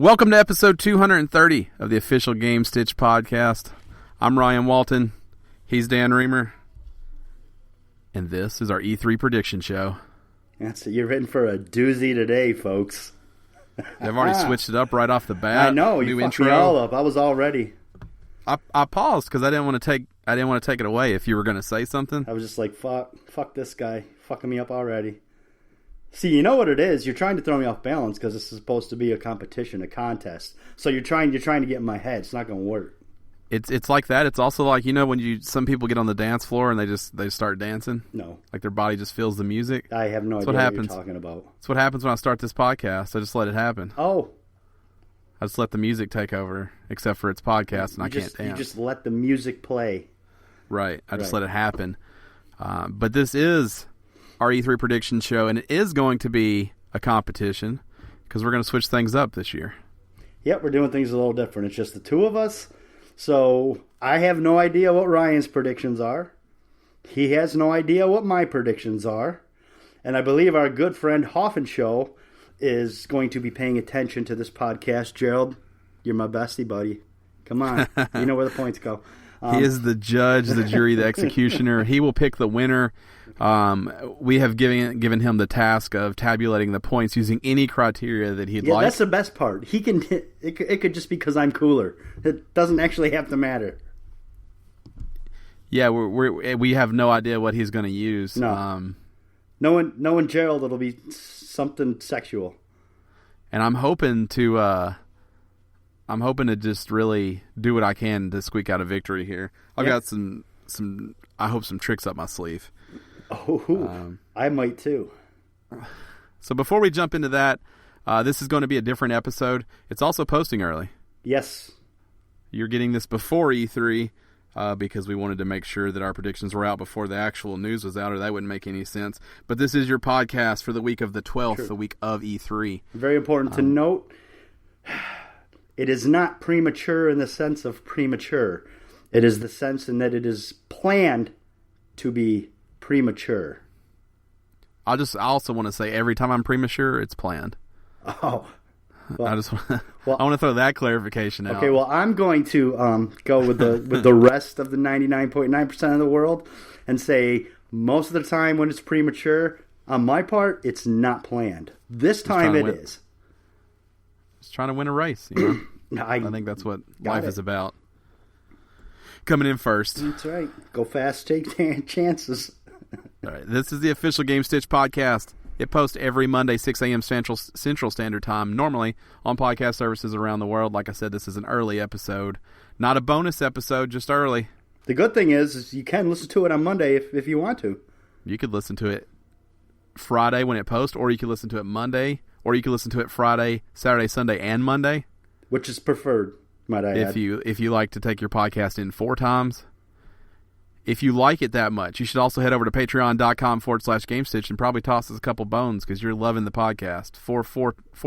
Welcome to episode 230 of the official Gamestitch Podcast. I'm Ryan Walton. He's Dan Reamer. And this is our E3 prediction show. You're in for a doozy today, folks. They've already switched it up right off the bat. I know, you fucked me all up. I was all ready. I paused because I didn't want to take it away if you were going to say something. I was just like, fuck this guy. Fucking me up already. See, you know what it is? You're trying to throw me off balance because this is supposed to be a competition, a contest. So you're trying to get in my head. It's not going to work. It's like that. It's also like, you know, when some people get on the dance floor and they start dancing. No, like their body just feels the music. I have no idea what you're talking about. That's what happens when I start this podcast. I just let it happen. Oh, I just let the music take over, except for it's podcast, and I can't dance. You just let the music play. Right. I just let it happen. But this is our E3 prediction show, and it is going to be a competition because we're going to switch things up this year. Yep, we're doing things a little different. It's just the two of us. So I have no idea what Ryan's predictions are. He has no idea what my predictions are. And I believe our good friend Hoffenshow is going to be paying attention to this podcast. Gerald, you're my bestie, buddy. Come on. You know where the points go. He is the judge, the jury, the executioner. He will pick the winner. We have given him the task of tabulating the points using any criteria that he'd like. That's the best part. He can. It could just be because I'm cooler. It doesn't actually have to matter. Yeah, we have no idea what he's going to use. No. Knowing Gerald, it'll be something sexual. And I'm hoping to just really do what I can to squeak out a victory here. I've got some I hope some tricks up my sleeve. Oh, I might too. So before we jump into that, this is going to be a different episode. It's also posting early. Yes. You're getting this before E3 because we wanted to make sure that our predictions were out before the actual news was out, or that wouldn't make any sense. But this is your podcast for the week of the 12th, True. The week of E3. Very important to note, it is not premature in the sense of premature. It is the sense in that it is planned to be premature. I also want to say every time I'm premature, it's planned. Oh, well, I want to throw that clarification out. Okay, well, I'm going to go with the rest of the 99.9% of the world and say most of the time when it's premature, on my part, it's not planned. This time it is. Just trying to win a race. You know? I think that's what life is about. Coming in first. That's right. Go fast, take chances. All right. This is the official Gamestitch Podcast. It posts every Monday, 6 a.m. Central Standard Time, normally on podcast services around the world. Like I said, this is an early episode. Not a bonus episode, just early. The good thing is you can listen to it on Monday if you want to. You could listen to it Friday when it posts, or you could listen to it Monday, or you could listen to it Friday, Saturday, Sunday, and Monday. Which is preferred, might I add. If you like to take your podcast in 4 times. If you like it that much, you should also head over to patreon.com/Gamestitch and probably toss us a couple bones because you're loving the podcast. Four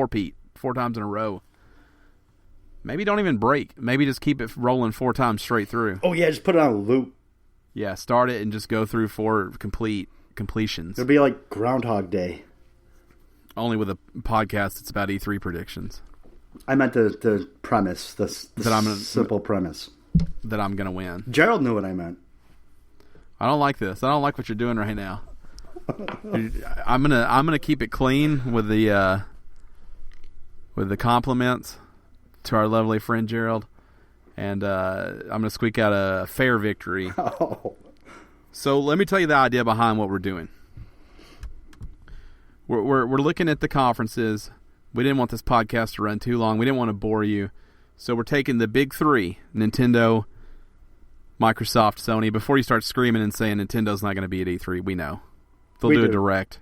Pete, 4 times in a row. Maybe don't even break. Maybe just keep it rolling 4 times straight through. Oh, yeah, just put it on a loop. Yeah, start it and just go through 4 completions. It'll be like Groundhog Day. Only with a podcast that's about E3 predictions. I meant the premise, the simple premise. That I'm going to win. Gerald knew what I meant. I don't like this. I don't like what you're doing right now. I'm gonna keep it clean with the compliments to our lovely friend Gerald, and I'm gonna squeak out a fair victory. Oh. So let me tell you the idea behind what we're doing. We're looking at the conferences. We didn't want this podcast to run too long. We didn't want to bore you, so we're taking the big 3: Nintendo, Microsoft, Sony. Before you start screaming and saying Nintendo's not going to be at E3, we know. They'll do a direct.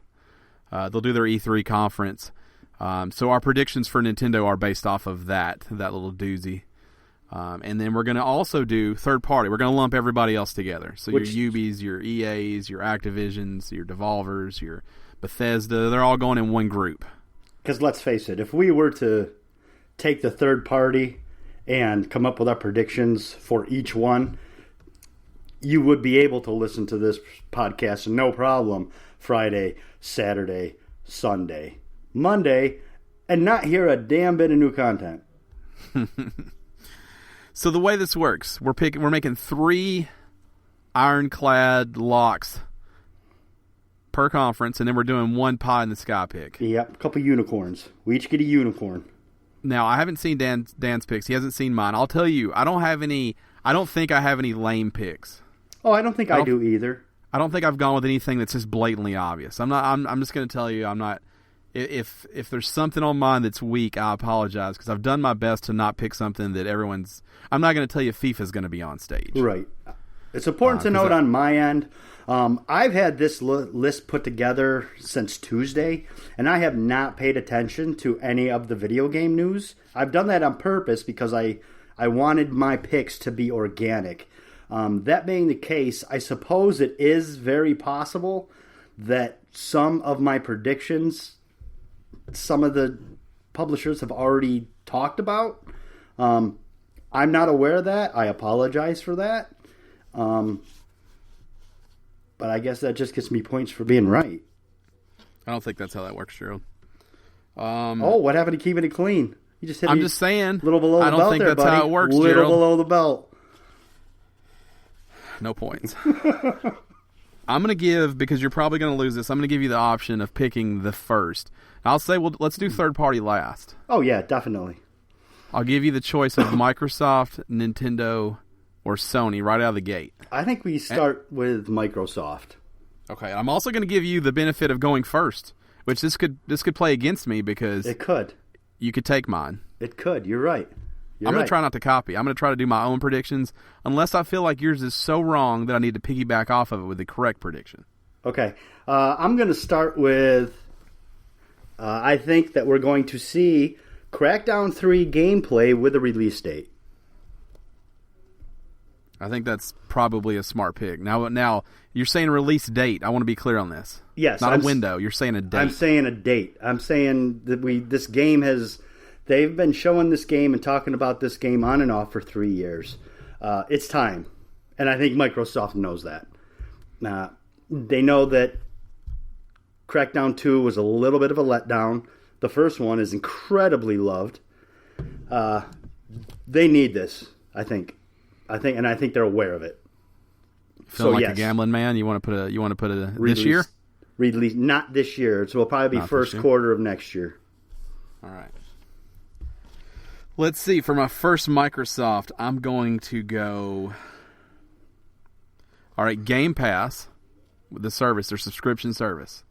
They'll do their E3 conference. So our predictions for Nintendo are based off of that little doozy. And then we're going to also do third party. We're going to lump everybody else together. So your Ubis, your EAs, your Activisions, your Devolvers, your Bethesda, they're all going in one group. Because let's face it, if we were to take the third party and come up with our predictions for each one, you would be able to listen to this podcast no problem Friday, Saturday, Sunday. Monday, and not hear a damn bit of new content. So the way this works, we're making 3 ironclad locks per conference, and then we're doing 1 pie in the sky pick. Yep, a couple unicorns. We each get a unicorn. Now, I haven't seen Dan's picks. He hasn't seen mine. I'll tell you, I don't think I have any lame picks. Oh, I don't think I do either. I don't think I've gone with anything that's just blatantly obvious. I'm just going to tell you, I'm not. If there's something on mine that's weak, I apologize, because I've done my best to not pick something that everyone's. I'm not going to tell you FIFA's going to be on stage. Right. It's important to note on my end, I've had this list put together since Tuesday, and I have not paid attention to any of the video game news. I've done that on purpose because I wanted my picks to be organic. That being the case, I suppose it is very possible that some of my predictions, some of the publishers have already talked about. I'm not aware of that. I apologize for that. But I guess that just gets me points for being right. I don't think that's how that works, Gerald. What happened to keeping it clean? You just hit I'm just saying. Little below the belt. I don't think that's how it works, Gerald. Little below the belt. No points. I'm going to give, because you're probably going to lose this, I'm going to give you the option of picking the first. I'll say, well, let's do third party last. Oh, yeah, definitely. I'll give you the choice of Microsoft, Nintendo, or Sony right out of the gate. I think we start with Microsoft. Okay. I'm also going to give you the benefit of going first, which this could play against me because it could. You could take mine. It could. You're right. I'm going to try not to copy. I'm going to try to do my own predictions unless I feel like yours is so wrong that I need to piggyback off of it with the correct prediction. Okay. I'm going to start with I think that we're going to see Crackdown 3 gameplay with a release date. I think that's probably a smart pick. Now you're saying a release date. I want to be clear on this. Yes. Not a window. You're saying a date. I'm saying a date. I'm saying that this game has... They've been showing this game and talking about this game on and off for 3 years. It's time. And I think Microsoft knows that. They know that Crackdown 2 was a little bit of a letdown. The first one is incredibly loved. They need this, I think. I think they're aware of it. Feeling like a gambling man? You want to put a release, this year? Release, not this year. So it'll probably be not first quarter of next year. All right. Let's see. For my first Microsoft, I'm going to go... All right, Game Pass, the service, their subscription service.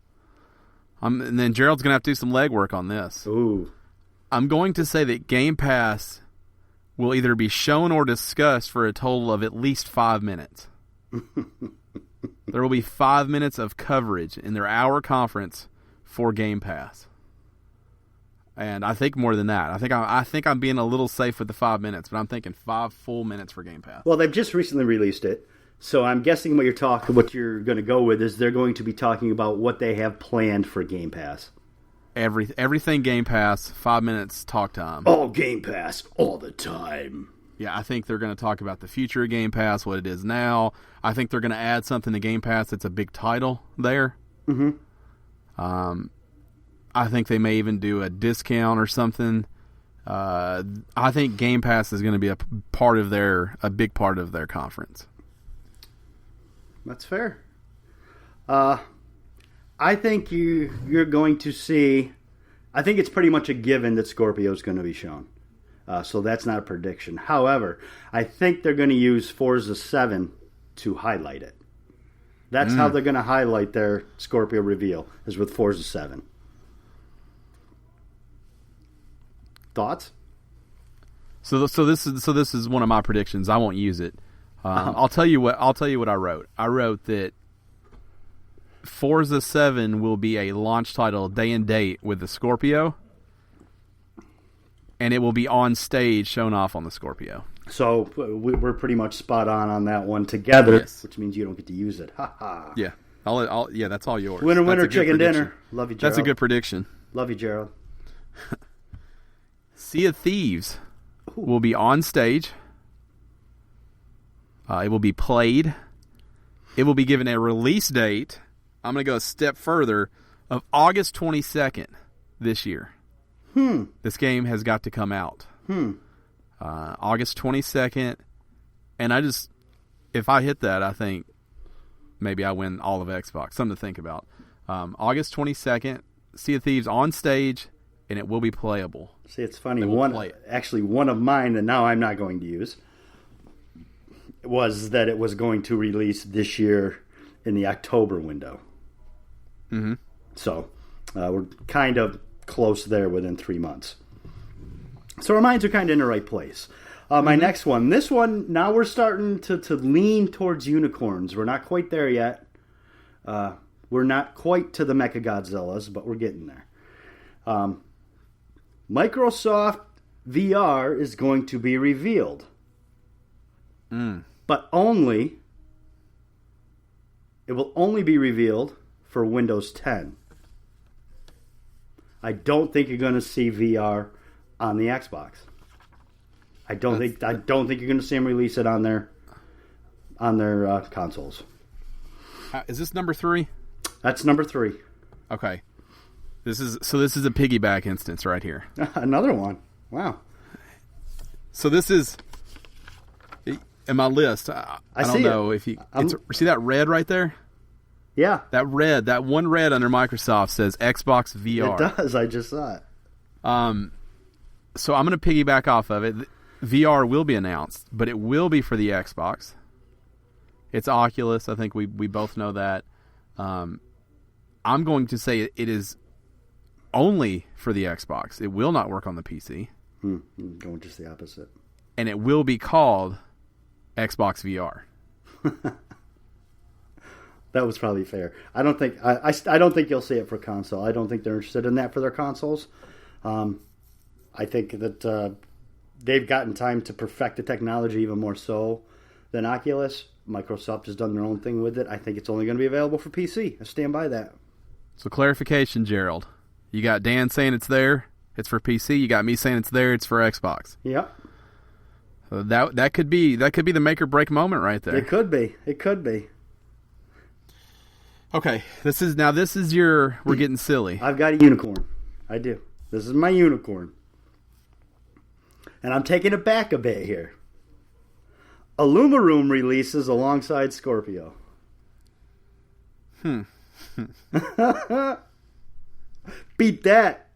And then Gerald's going to have to do some legwork on this. Ooh. I'm going to say that Game Pass will either be shown or discussed for a total of at least 5 minutes. There will be 5 minutes of coverage in their hour conference for Game Pass. And I think more than that. I think I'm being a little safe with the 5 minutes, but I'm thinking 5 full minutes for Game Pass. Well, they've just recently released it, so I'm guessing what you're going to go with is they're going to be talking about what they have planned for Game Pass. Everything Game Pass, 5 minutes talk time. All Game Pass, all the time. Yeah, I think they're going to talk about the future of Game Pass, what it is now. I think they're going to add something to Game Pass that's a big title there. Mm-hmm. I think they may even do a discount or something. I think Game Pass is going to be a big part of their conference. That's fair. I think you're going to see... I think it's pretty much a given that Scorpio is going to be shown. So that's not a prediction. However, I think they're going to use Forza 7 to highlight it. That's how they're going to highlight their Scorpio reveal, is with Forza 7. Thoughts? So this is one of my predictions. I won't use it. I'll tell you what I wrote. I wrote that Forza 7 will be a launch title day and date with the Scorpio, and it will be on stage shown off on the Scorpio. So we're pretty much spot on that one together, yes. Which means you don't get to use it. Ha ha. Yeah, yeah, that's all yours. Winner, chicken dinner. Love you, Gerald. That's a good prediction. Love you, Gerald. Sea of Thieves will be on stage. It will be played. It will be given a release date. I'm going to go a step further of August 22nd this year. This game has got to come out. August 22nd. And if I hit that, I think maybe I win all of Xbox. Something to think about. August 22nd, Sea of Thieves on stage, and it will be playable. See, it's funny. One of mine that now I'm not going to use was that it was going to release this year in the October window. Mm-hmm. So we're kind of close there within 3 months. So our minds are kind of in the right place. My next one. This one, now we're starting to lean towards unicorns. We're not quite there yet. We're not quite to the Mechagodzillas, but we're getting there. Microsoft VR is going to be revealed. But it will only be revealed for Windows 10. I don't think you're going to see VR on the Xbox. I don't think you're going to see them release it on their consoles. Is this number 3? That's number 3. Okay. This is a piggyback instance right here. Another one. Wow. So this is in my list. I don't know if you see that red right there? Yeah. That one red under Microsoft says Xbox VR. It does. I just saw it. So I'm going to piggyback off of it. VR will be announced, but it will be for the Xbox. It's Oculus. I think we both know that. I'm going to say it is only for the Xbox. It will not work on the PC. Going just the opposite. And it will be called Xbox VR. That was probably fair. I don't think I don't think you'll see it for console. I don't think they're interested in that for their consoles. I think that they've gotten time to perfect the technology even more so than Oculus. Microsoft has done their own thing with it. I think it's only going to be available for PC. I stand by that. So clarification, Gerald. You got Dan saying it's there. It's for PC. You got me saying it's there. It's for Xbox. Yep. So that could be the make or break moment right there. It could be. It could be. Okay. This is your. We're getting silly. I've got a unicorn. I do. This is my unicorn. And I'm taking it back a bit here. Alumaroom releases alongside Scorpio. Beat that.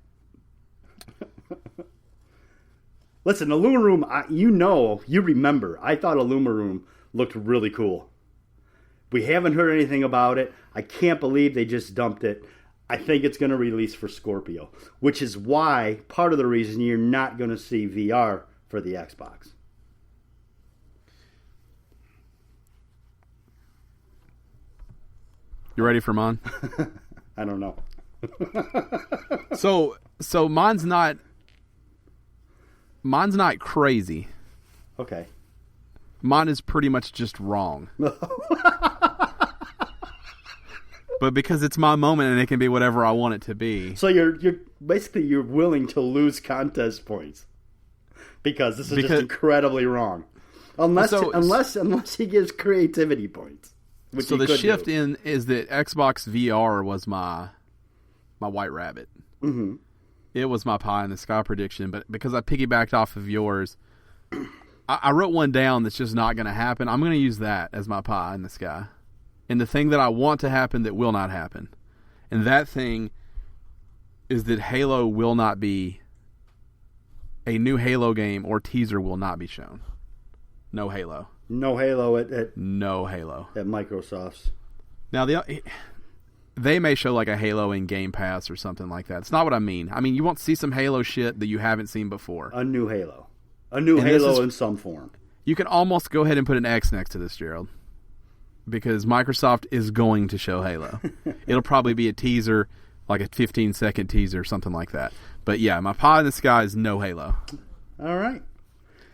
Listen, Alumaroom, you remember, I thought Alumaroom looked really cool. We haven't heard anything about it. I can't believe they just dumped it. I think it's going to release for Scorpio, which is why, part of the reason you're not going to see VR for the Xbox. You ready for mine? I don't know. So mine's not crazy. Okay. Mine is pretty much just wrong. But because it's my moment and it can be whatever I want it to be. So you're basically willing to lose contest points because this is just incredibly wrong. Unless he gives creativity points. So the shift in is that Xbox VR was my white rabbit. Mm-hmm. It was my pie in the sky prediction, but because I piggybacked off of yours, I wrote one down that's just not going to happen. I'm going to use that as my pie in the sky. And the thing that I want to happen that will not happen. And that thing is that Halo will not be, a new Halo game or teaser will not be shown. No Halo. No Halo no Halo at Microsoft's. Now they may show like a Halo in Game Pass or something like that. It's not what I mean. I mean you won't see some Halo shit that you haven't seen before. A new Halo. A new Halo in some form. You can almost go ahead and put an X next to this, Gerald. Because Microsoft is going to show Halo. It'll probably be a teaser, like a 15-second teaser, something like that. But yeah, my pie in the sky is no Halo. All right.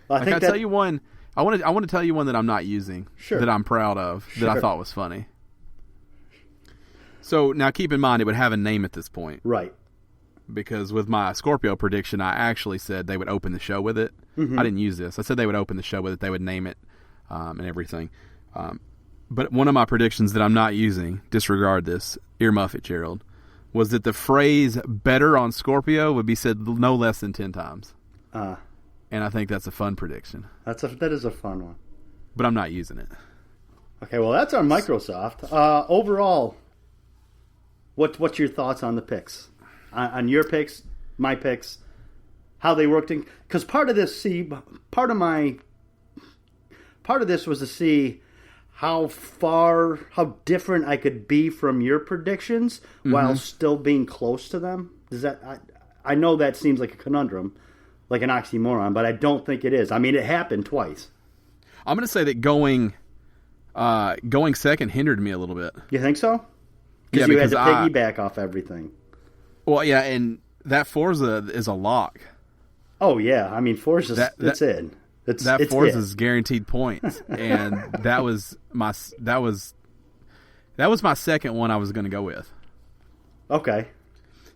Well, I tell you one. I want to tell you one that I'm not using, sure, that I'm proud of, that I thought was funny. So now keep in mind it would have a name at this point. Right. Because with my Scorpio prediction, I actually said they would open the show with it. Mm-hmm. I didn't use this. I said they would open the show with it. They would name it and everything. But one of my predictions that I'm not using, disregard this, earmuff it, Gerald. was that the phrase "better on Scorpio" would be said no less than 10 times. And I think that's a fun prediction. That is a fun one. But I'm not using it. Okay, well, that's our Microsoft. Overall, what's your thoughts on the picks? On your picks, my picks, how they worked in... Because part of this was to see how different I could be from your predictions while still being close to them. I know that seems like a conundrum, like an oxymoron, but I don't think it is. I mean, it happened twice. I'm going to say that going second hindered me a little bit. You think so? Yeah, you had to piggyback off everything. Well, yeah, and that Forza is a lock. Oh yeah, I mean Forza's it's in. It's Forza's guaranteed points, and that was my second one I was going to go with. Okay.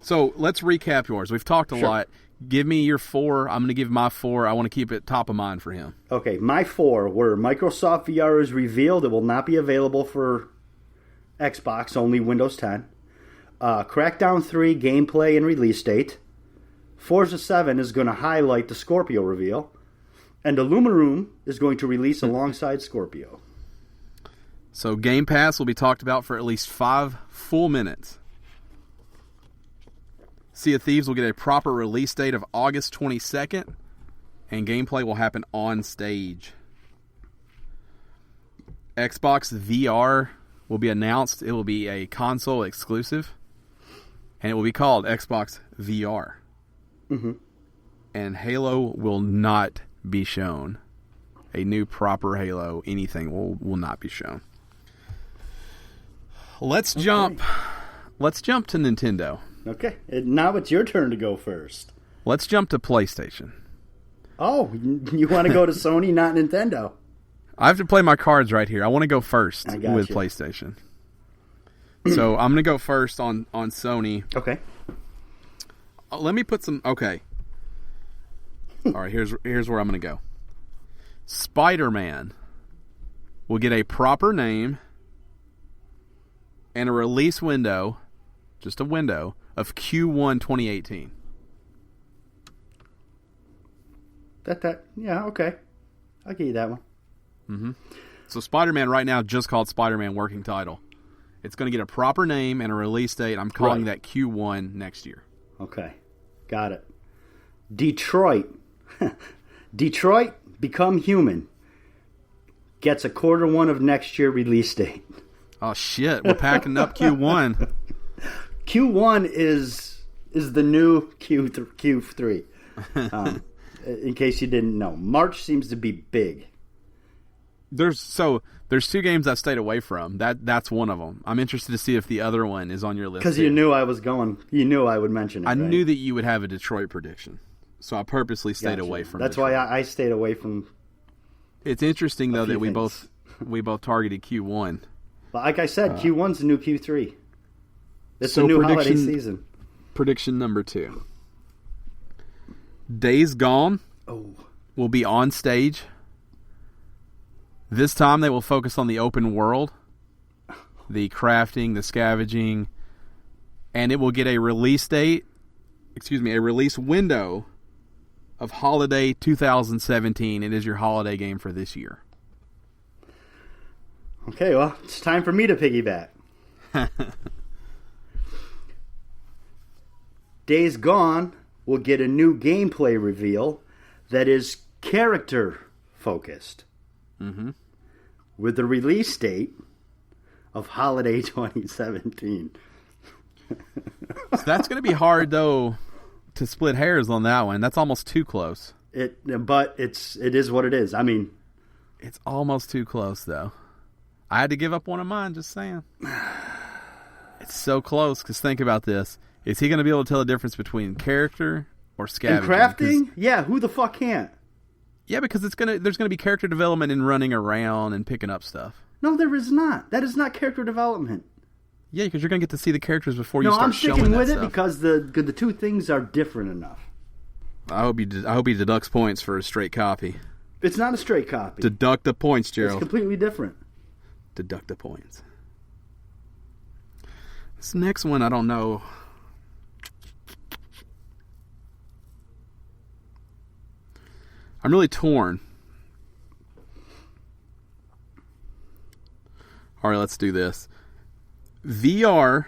So let's recap yours. We've talked a lot. Give me your 4. I'm going to give my 4. I want to keep it top of mind for him. Okay, my 4 were Microsoft VR is revealed. It will not be available for Xbox, only Windows 10. Crackdown 3 gameplay and release date. Forza 7 is going to highlight the Scorpio reveal. And Aluminum is going to release alongside Scorpio. So Game Pass will be talked about for at least 5 full minutes. Sea of Thieves will get a proper release date of August 22nd. And gameplay will happen on stage. Xbox VR will be announced. It will be a console exclusive. And it will be called Xbox VR. Mm-hmm. And Halo will not be shown. A new proper Halo, anything will not be shown. Let's jump to Nintendo. Okay, now it's your turn to go first. Let's jump to PlayStation. Oh, you want to go to Sony, not Nintendo? I have to play my cards right here. I want to go first with you. PlayStation. So I'm going to go first on Sony. Okay. Let me put some... Okay. All right, here's where I'm going to go. Spider-Man will get a proper name and a release window, just a window, of Q1 2018. Yeah, okay. I'll give you that one. Mm-hmm. So Spider-Man right now just called Spider-Man working title. It's going to get a proper name and a release date. I'm calling that Q1 next year. Okay. Got it. Detroit. Detroit Become Human gets a Q1 of next year release date. Oh, shit. We're packing up Q1. Q1 is the new Q3. In case you didn't know. March seems to be big. There's 2 games I've stayed away from. That's one of them. I'm interested to see if the other one is on your list. Because you knew I was going. You knew I would mention it. I knew that you would have a Detroit prediction, so I purposely stayed away from. That's Detroit. why I stayed away from. It's interesting though that we both targeted Q1. But like I said, Q1's the new Q3. It's the new holiday season. Prediction number 2. Days Gone will be on stage. This time they will focus on the open world, the crafting, the scavenging, and it will get a release window of holiday 2017. It is your holiday game for this year. Okay, well, it's time for me to piggyback. Days Gone will get a new gameplay reveal that is character-focused. Mm-hmm. With the release date of holiday 2017. So that's going to be hard, though, to split hairs on that one. That's almost too close. But it is what it is. I mean, it's almost too close, though. I had to give up one of mine, just saying. It's so close, because think about this. Is he going to be able to tell the difference between character or scavenging? And crafting? Yeah, who the fuck can't? Yeah, because there's going to be character development in running around and picking up stuff. No, there is not. That is not character development. Yeah, because you're going to get to see the characters before you start showing that stuff. No, I'm sticking with it because the 2 things are different enough. I hope he deducts points for a straight copy. It's not a straight copy. Deduct the points, Gerald. It's completely different. Deduct the points. This next one, I don't know I'm really torn. All right, let's do this. VR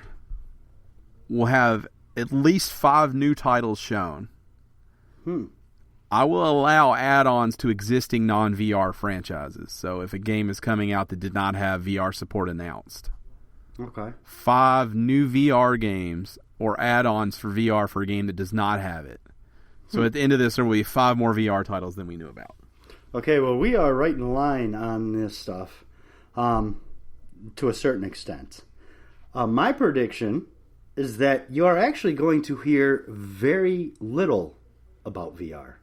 will have at least 5 new titles shown. I will allow add-ons to existing non-VR franchises. So if a game is coming out that did not have VR support announced. Okay. 5 new VR games or add-ons for VR for a game that does not have it. So at the end of this, there will be 5 more VR titles than we knew about. Okay, well, we are right in line on this stuff to a certain extent. My prediction is that you are actually going to hear very little about VR.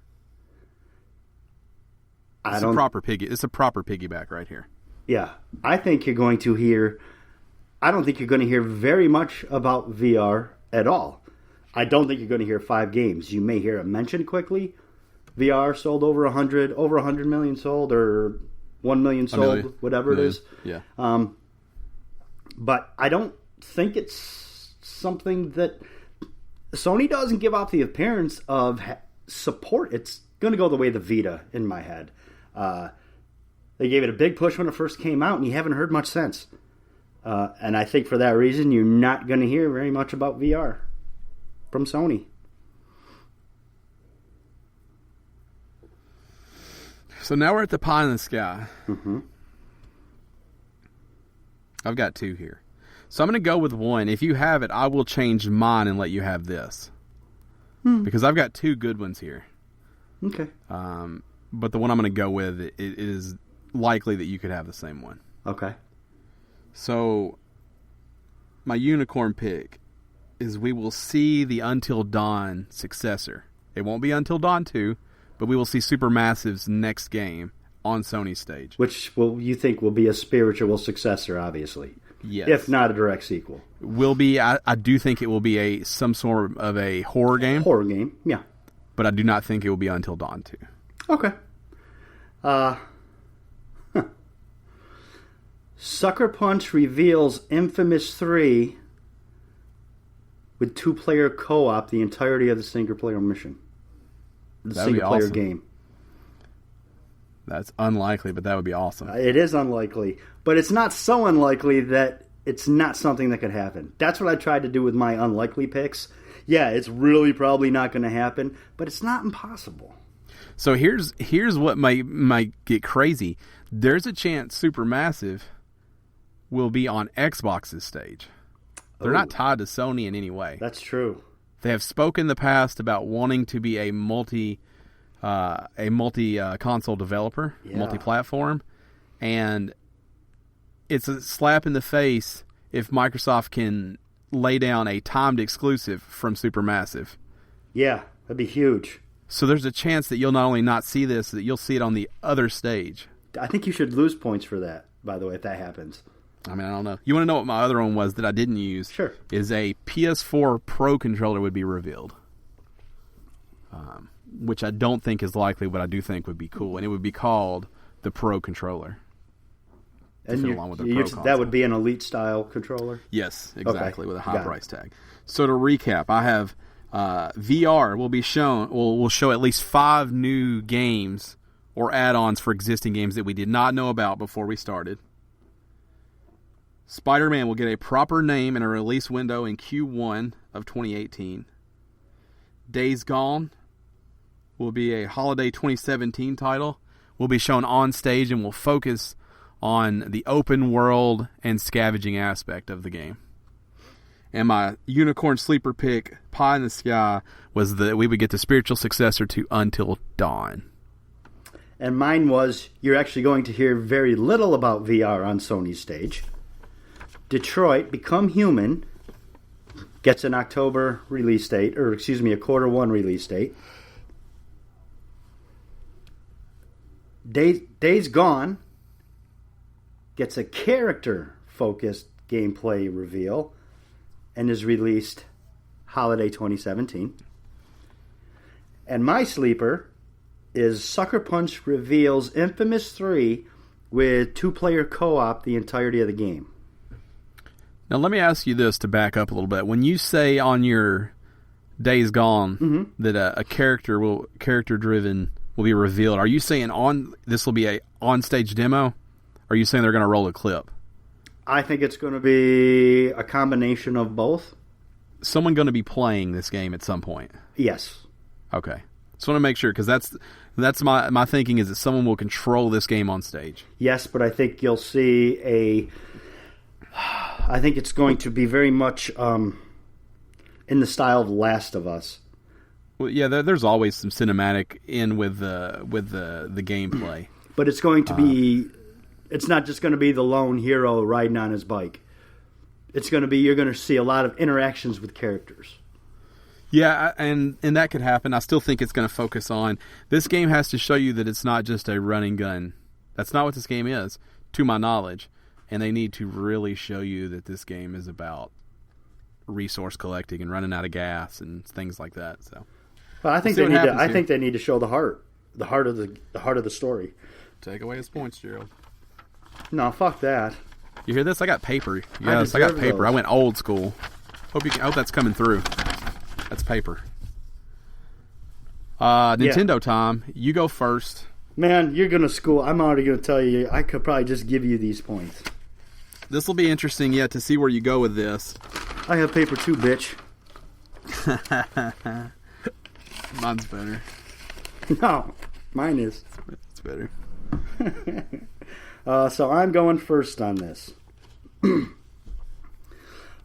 It's a proper piggyback right here. Yeah, I think you're going to hear... I don't think you're going to hear very much about VR at all. I don't think you're going to hear 5 games. You may hear it mentioned quickly. VR sold over 100 million sold, or 1 million sold, whatever it is. Yeah. But I don't think it's something that... Sony doesn't give off the appearance of support. It's going to go the way of the Vita in my head. They gave it a big push when it first came out, and you haven't heard much since. And I think for that reason, you're not going to hear very much about VR from Sony. So now we're at the pie in the sky. Mm-hmm. I've got 2 here. So I'm going to go with 1. If you have it, I will change mine and let you have this. Because I've got 2 good ones here. Okay. But the one I'm going to go with, it is likely that you could have the same one. Okay. So, my unicorn pick is we will see the Until Dawn successor. It won't be Until Dawn 2, but we will see Supermassive's next game on Sony's stage. Which you think will be a spiritual successor, obviously. Yes. If not a direct sequel. Will be. I do think it will be some sort of a horror game. Horror game, yeah. But I do not think it will be Until Dawn 2. Okay. Sucker Punch reveals Infamous 3 with 2-player co-op the entirety of the single-player mission. The single-player game. That's unlikely, but that would be awesome. It is unlikely, but it's not so unlikely that it's not something that could happen. That's what I tried to do with my unlikely picks. Yeah, it's really probably not going to happen, but it's not impossible. So here's what might get crazy. There's a chance Supermassive will be on Xbox's stage. They're not tied to Sony in any way. That's true. They have spoken in the past about wanting to be a multi console developer, multi-platform, and it's a slap in the face if Microsoft can lay down a timed exclusive from Supermassive. Yeah, that'd be huge. So there's a chance that you'll not only not see this, that you'll see it on the other stage. I think you should lose points for that, by the way, if that happens. I mean, I don't know. You want to know what my other one was that I didn't use? Sure. Is a PS4 Pro controller would be revealed. Which I don't think is likely, but I do think would be cool. And it would be called the Pro controller. And that would be an Elite-style controller? Yes, exactly, okay. With a high price tag. So to recap, I have VR will be shown. Will show at least 5 new games or add-ons for existing games that we did not know about before we started. Spider-Man will get a proper name and a release window in Q1 of 2018. Days Gone will be a holiday 2017 title. Will be shown on stage and will focus on the open world and scavenging aspect of the game. And my unicorn sleeper pick, Pie in the Sky, was that we would get the spiritual successor to Until Dawn. And mine was, you're actually going to hear very little about VR on Sony's stage. Detroit Become Human gets an October release date, or excuse me, a Q1 release date. Days Gone gets a character-focused gameplay reveal and is released holiday 2017. And my sleeper is Sucker Punch reveals Infamous 3 with 2-player co-op the entirety of the game. Now let me ask you this to back up a little bit. When you say on your Days Gone that a character-driven will be revealed. Are you saying this will be a on-stage demo? Or are you saying they're going to roll a clip? I think it's going to be a combination of both. Someone going to be playing this game at some point? Yes. Okay. Just want to make sure, because that's my thinking, is that someone will control this game on stage. Yes, but I think you'll see I think it's going to be very much in the style of Last of Us. Well, yeah, there's always some cinematic in with the gameplay. But it's going to be... It's not just going to be the lone hero riding on his bike. It's going to be, you're going to see a lot of interactions with characters. Yeah, and that could happen. I still think it's going to focus on, this game has to show you that it's not just a running gun. That's not what this game is, to my knowledge. And they need to really show you that this game is about resource collecting and running out of gas and things like that. So, but I think they need to show the heart of the story. Take away his points, Gerald. No, fuck that. You hear this? I got paper. Yes, I got paper. Those. I went old school. Hope that's coming through. That's paper. Nintendo time. You go first. Man, you're gonna school. I'm already gonna tell you. I could probably just give you these points. This will be interesting yet to see where you go with this. I have paper too, bitch. Mine's better. No, mine is. It's better. So I'm going first on this.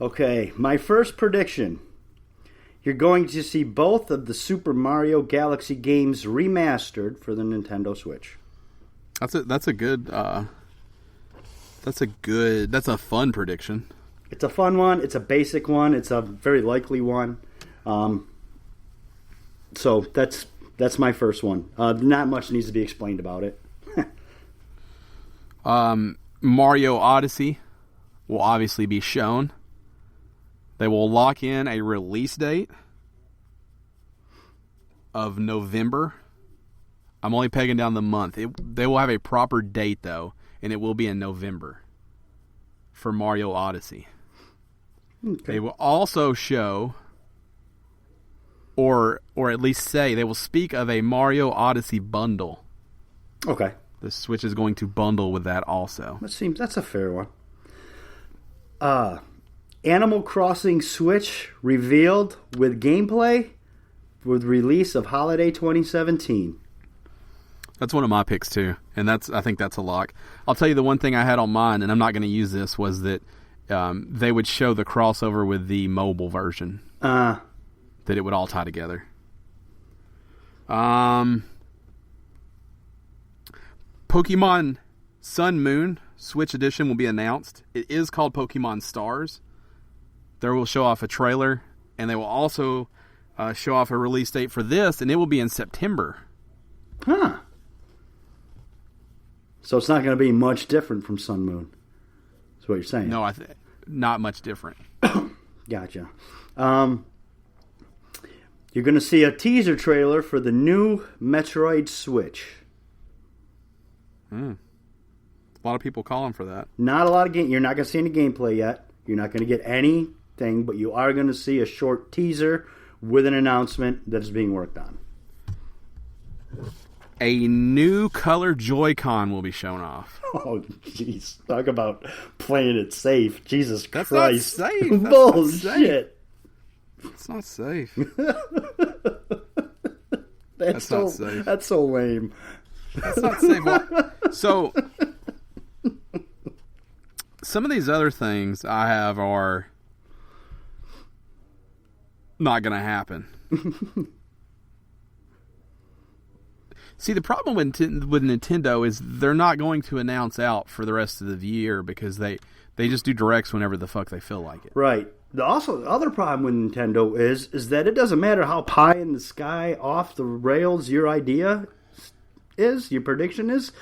Okay, my first prediction. You're going to see both of the Super Mario Galaxy games remastered for the Nintendo Switch. That's a fun prediction. It's a fun one. It's a basic one. It's a very likely one. So that's my first one. Not much needs to be explained about it. Mario Odyssey will obviously be shown. They will lock in a release date of November. I'm only pegging down the month. They will have a proper date, though, and it will be in November for Mario Odyssey. Okay. They will also show, or at least say, they will speak of a Mario Odyssey bundle. Okay. The Switch is going to bundle with that also. That's a fair one. Animal Crossing Switch revealed with gameplay with release of Holiday 2017. That's one of my picks too, and I think that's a lock. I'll tell you the one thing I had on mine, and I'm not going to use this, was that they would show the crossover with the mobile version. That it would all tie together. Pokemon Sun Moon Switch Edition will be announced. It is called Pokemon Stars. They will show off a trailer, and they will also show off a release date for this, and it will be in September. Huh. So it's not going to be much different from Sun Moon. That's what you're saying. No, not much different. Gotcha. You're going to see a teaser trailer for the new Metroid Switch. A lot of people calling for that. Not a lot of game. You're not going to see any gameplay yet. You're not going to get anything, but you are going to see a short teaser with an announcement that is being worked on. A new color Joy-Con will be shown off. Oh, jeez. Talk about playing it safe. Jesus Christ. That's not safe. Bullshit. It's not safe. That's not safe. That's so lame. That's not safe. Well, so, some of these other things I have are not going to happen. See, the problem with Nintendo is they're not going to announce out for the rest of the year because they just do directs whenever the fuck they feel like it. Right. The other problem with Nintendo is that it doesn't matter how pie in the sky, off the rails your idea is, your prediction is,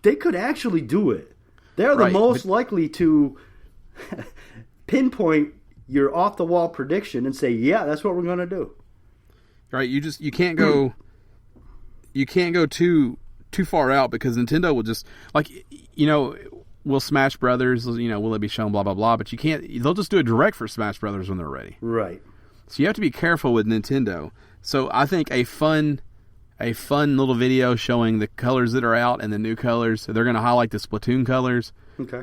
they could actually do it. They're the most likely to pinpoint your off-the-wall prediction and say, yeah, that's what we're going to do. Right. You can't go... You can't go too far out because Nintendo will just, will Smash Brothers, will it be shown, blah, blah, blah, but you can't, they'll just do a direct for Smash Brothers when they're ready. Right. So you have to be careful with Nintendo. So I think a fun a fun little video showing the colors that are out and the new colors. So they're going to highlight the Splatoon colors. Okay.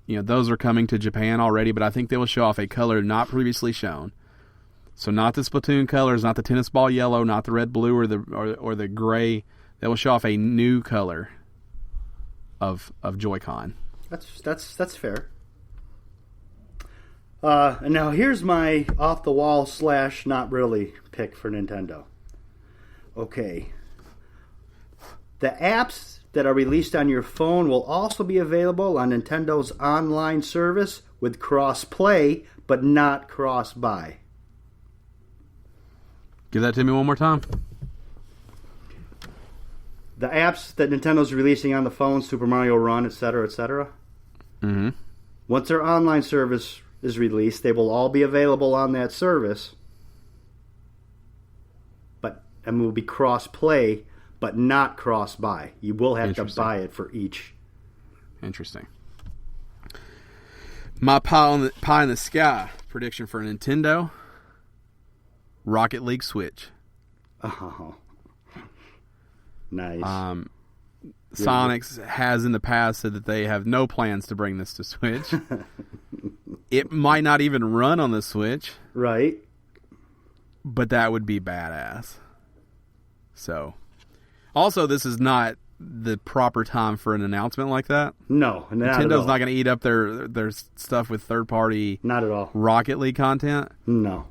Those are coming to Japan already, but I think they will show off a color not previously shown. So not the Splatoon colors, not the tennis ball yellow, not the red, blue, or the gray. They will show off a new color of Joy-Con. That's fair. And now here's my off the wall / not really pick for Nintendo. Okay. The apps that are released on your phone will also be available on Nintendo's online service with cross-play, but not cross-buy. Give that to me one more time. The apps that Nintendo's releasing on the phone, Super Mario Run, etc., etc. Mm-hmm. Once their online service is released, they will all be available on that service, and will be cross-play, but not cross-buy. You will have to buy it for each. Interesting. My pie in the sky prediction for Nintendo: Rocket League Switch. Oh, nice. Sonics has in the past said that they have no plans to bring this to Switch. It might not even run on the Switch. Right. But that would be badass. So, also, this is not the proper time for an announcement like that. No, Nintendo's not going to eat up their stuff with third-party not at all Rocket League content. No.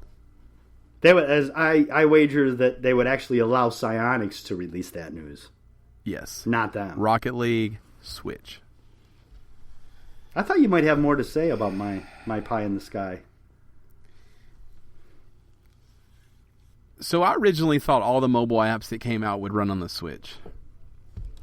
They would, as I wager that they would actually allow Psyonix to release that news. Yes. Not them. Rocket League Switch. I thought you might have more to say about my pie in the sky. So I originally thought all the mobile apps that came out would run on the Switch.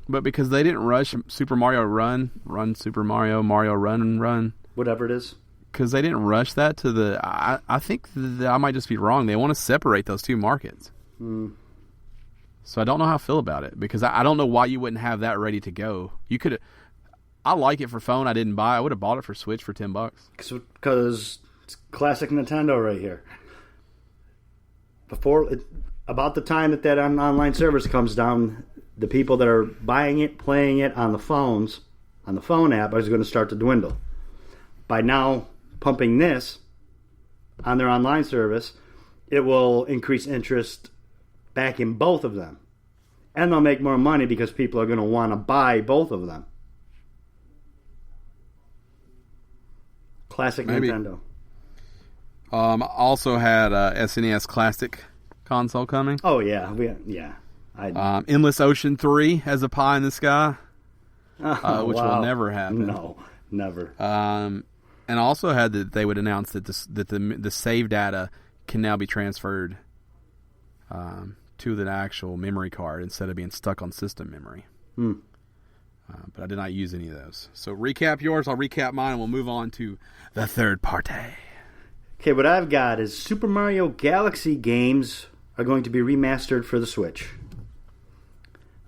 But because they didn't rush Super Mario Run Super Mario, Mario Run. Whatever it is. Because they didn't rush that to the... I think that I might just be wrong. They want to separate those two markets. So I don't know how I feel about it. Because I don't know why you wouldn't have that ready to go. You could... I like it for phone. I didn't buy. I would have bought it for Switch for $10. Because it's classic Nintendo right here. About the time that online service comes down, the people that are buying it, playing it on the phone app, is going to start to dwindle. By now pumping this on their online service, it will increase interest back in both of them. And they'll make more money because people are going to want to buy both of them. Classic Maybe. Nintendo. Also had SNES Classic console coming. Oh, yeah. Endless Ocean 3 has a pie in the sky, which wow. will never happen. No, never. And also had that they would announce that the save data can now be transferred to the actual memory card instead of being stuck on system memory. But I did not use any of those. So recap yours, I'll recap mine, and we'll move on to the third party. Okay, what I've got is Super Mario Galaxy games are going to be remastered for the Switch.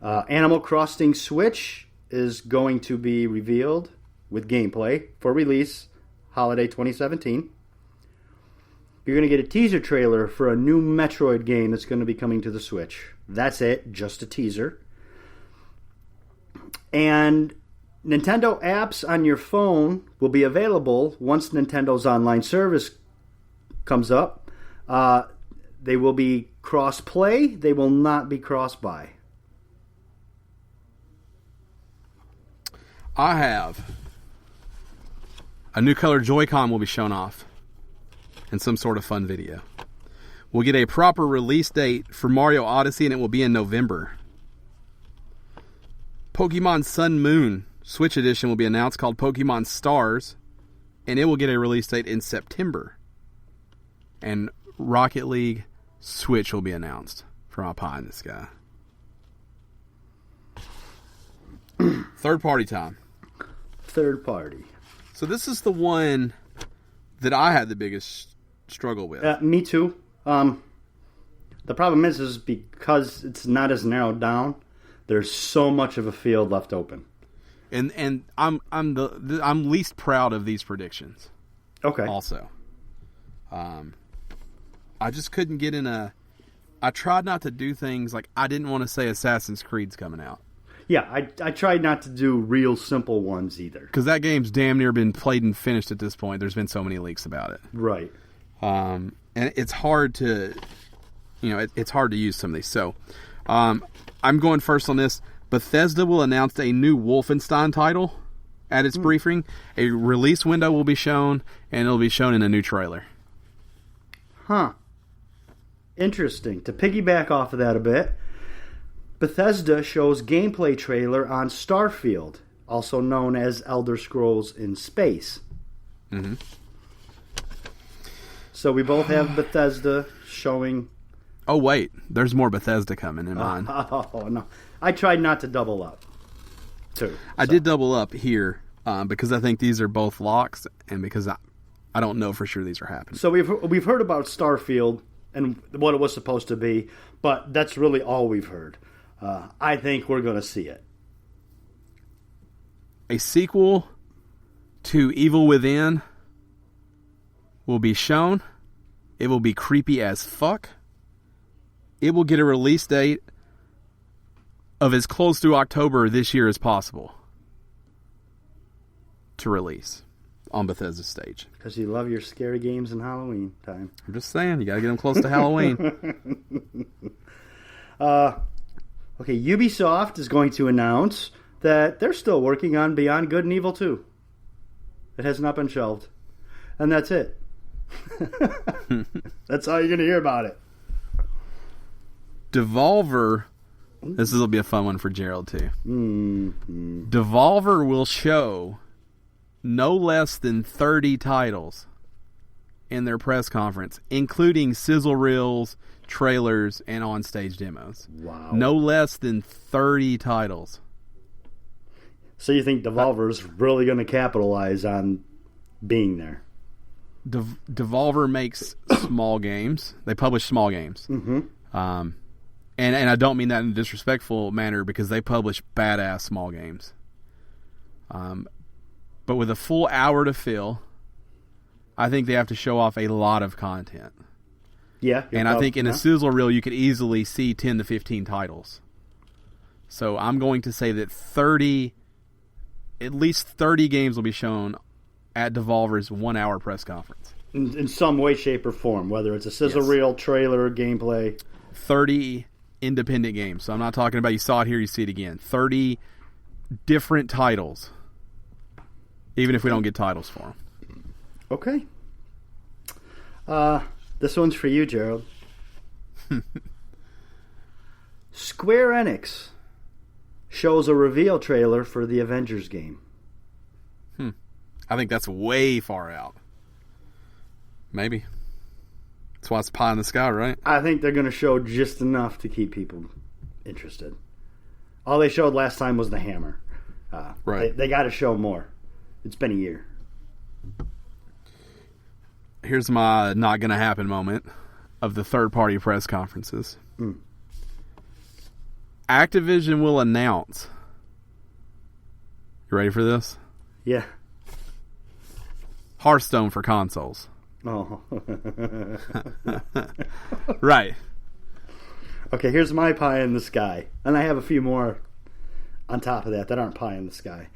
Animal Crossing Switch is going to be revealed with gameplay for release holiday 2017. You're going to get a teaser trailer for a new Metroid game that's going to be coming to the Switch. That's it, just a teaser. And Nintendo apps on your phone will be available once Nintendo's online service comes up. They will be cross-play. They will not be cross-buy. I have a new color Joy-Con will be shown off in some sort of fun video. We'll get a proper release date for Mario Odyssey, and it will be in November. Pokemon Sun Moon Switch Edition will be announced, called Pokemon Stars, and it will get a release date in September. And Rocket League Switch will be announced for my pie in the sky. Third party time. Third party. So this is the one that I had the biggest struggle with. Me too. The problem is because it's not as narrowed down, there's so much of a field left open. And I'm least proud of these predictions. Okay. Also, I just couldn't get in a I tried not to do things like I didn't want to say Assassin's Creed's coming out. Yeah, I tried not to do real simple ones either. Because that game's damn near been played and finished at this point. There's been so many leaks about it. Right. And it's hard to, it's hard to use some of these. So, I'm going first on this. Bethesda will announce a new Wolfenstein title at its briefing. A release window will be shown, and it'll be shown in a new trailer. Huh. Interesting. To piggyback off of that a bit, Bethesda shows gameplay trailer on Starfield, also known as Elder Scrolls in Space. Mm-hmm. So we both have Bethesda showing... Oh, wait. There's more Bethesda coming in mine. Oh, no. I tried not to double up, too. I did double up here because I think these are both locks and because I don't know for sure these are happening. So we've heard about Starfield and what it was supposed to be, but that's really all we've heard. I think we're going to see it. A sequel to Evil Within will be shown. It will be creepy as fuck. It will get a release date of as close to October this year as possible to release on Bethesda's stage. Because you love your scary games in Halloween time. I'm just saying, you got to get them close to Halloween. Okay, Ubisoft is going to announce that they're still working on Beyond Good and Evil 2. It has not been shelved. And that's it. That's all you're going to hear about it. Devolver, this will be a fun one for Gerald too. Mm-hmm. Devolver will show no less than 30 titles in their press conference, including sizzle reels, trailers, and on-stage demos. Wow. No less than 30 titles. So you think Devolver's really going to capitalize on being there? Devolver makes small games. They publish small games. Mm-hmm. And I don't mean that in a disrespectful manner because they publish badass small games. But with a full hour to fill, I think they have to show off a lot of content. Yeah. And I think in a sizzle reel, you could easily see 10 to 15 titles. So I'm going to say that at least 30 games will be shown at Devolver's 1 hour press conference. In some way, shape, or form, whether it's a sizzle reel, trailer, gameplay. 30 independent games. So I'm not talking about you saw it here, you see it again. 30 different titles. Even if we don't get titles for them. Okay. This one's for you, Gerald. Square Enix shows a reveal trailer for the Avengers game. I think that's way far out. Maybe. That's why it's pie in the sky, right? I think they're going to show just enough to keep people interested. All they showed last time was the hammer. Right. They got to show more. It's been a year. Here's my not going to happen moment of the third-party press conferences. Activision will announce. You ready for this? Yeah. Hearthstone for consoles. Oh. Right. Okay, here's my pie in the sky. And I have a few more on top of that aren't pie in the sky.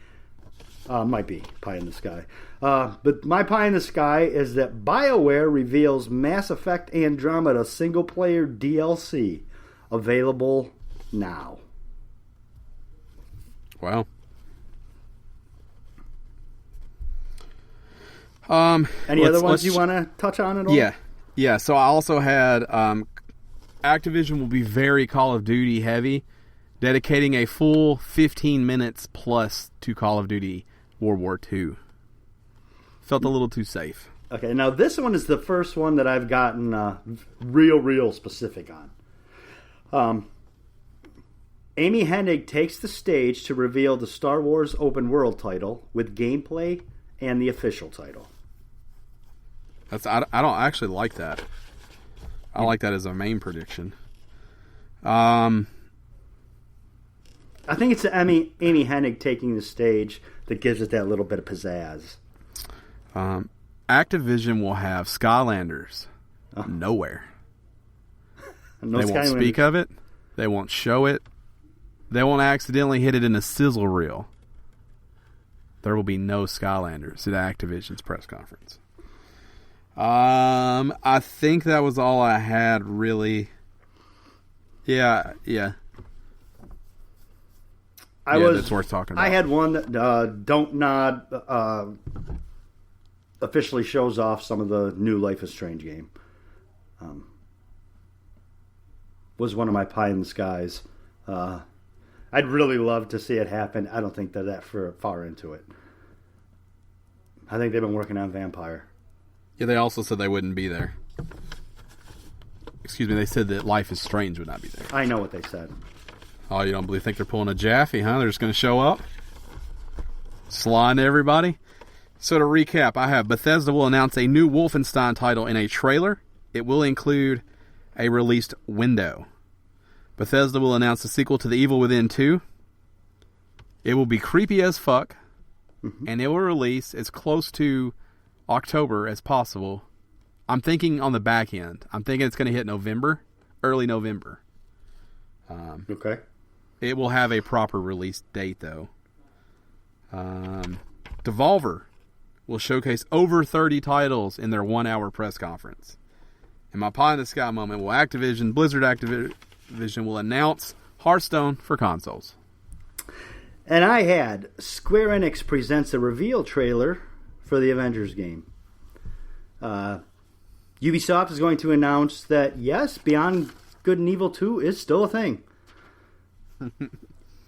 Might be pie in the sky. But my pie in the sky is that BioWare reveals Mass Effect Andromeda single-player DLC available now. Wow. Any other ones you want to touch on at all? Yeah. So I also had Activision will be very Call of Duty heavy, dedicating a full 15 minutes plus to Call of Duty World War II. Felt a little too safe. Okay, now this one is the first one that I've gotten real specific on. Amy Hennig takes the stage to reveal the Star Wars open world title with gameplay and the official title. I don't actually like that. I like that as a main prediction. I think it's Amy Hennig taking the stage that gives it that little bit of pizzazz. Activision will have Skylanders nowhere. And They won't speak of it. They won't show it. They won't accidentally hit it in a sizzle reel. There will be no Skylanders at Activision's press conference. I think that was all I had, really. Yeah. That's worth talking about. I had one that Don't Nod officially shows off some of the new Life is Strange game. Was one of my pie in the skies. I'd really love to see it happen. I don't think they're that far into it. I think they've been working on Vampire. Yeah, they also said they wouldn't be there. Excuse me, they said that Life is Strange would not be there. I know what they said. Oh, you don't think they're pulling a Jaffe, huh? They're just going to show up? Slime to everybody? So to recap, I have Bethesda will announce a new Wolfenstein title in a trailer. It will include a released window. Bethesda will announce a sequel to The Evil Within 2. It will be creepy as fuck. And it will release as close to October as possible. I'm thinking on the back end. I'm thinking it's going to hit November, early November. Okay. It will have a proper release date, though. Devolver will showcase over 30 titles in their 1-hour press conference. In my pie in the sky moment, Blizzard Activision will announce Hearthstone for consoles. And I had Square Enix presents a reveal trailer for the Avengers game. Ubisoft is going to announce that, yes, Beyond Good and Evil 2 is still a thing.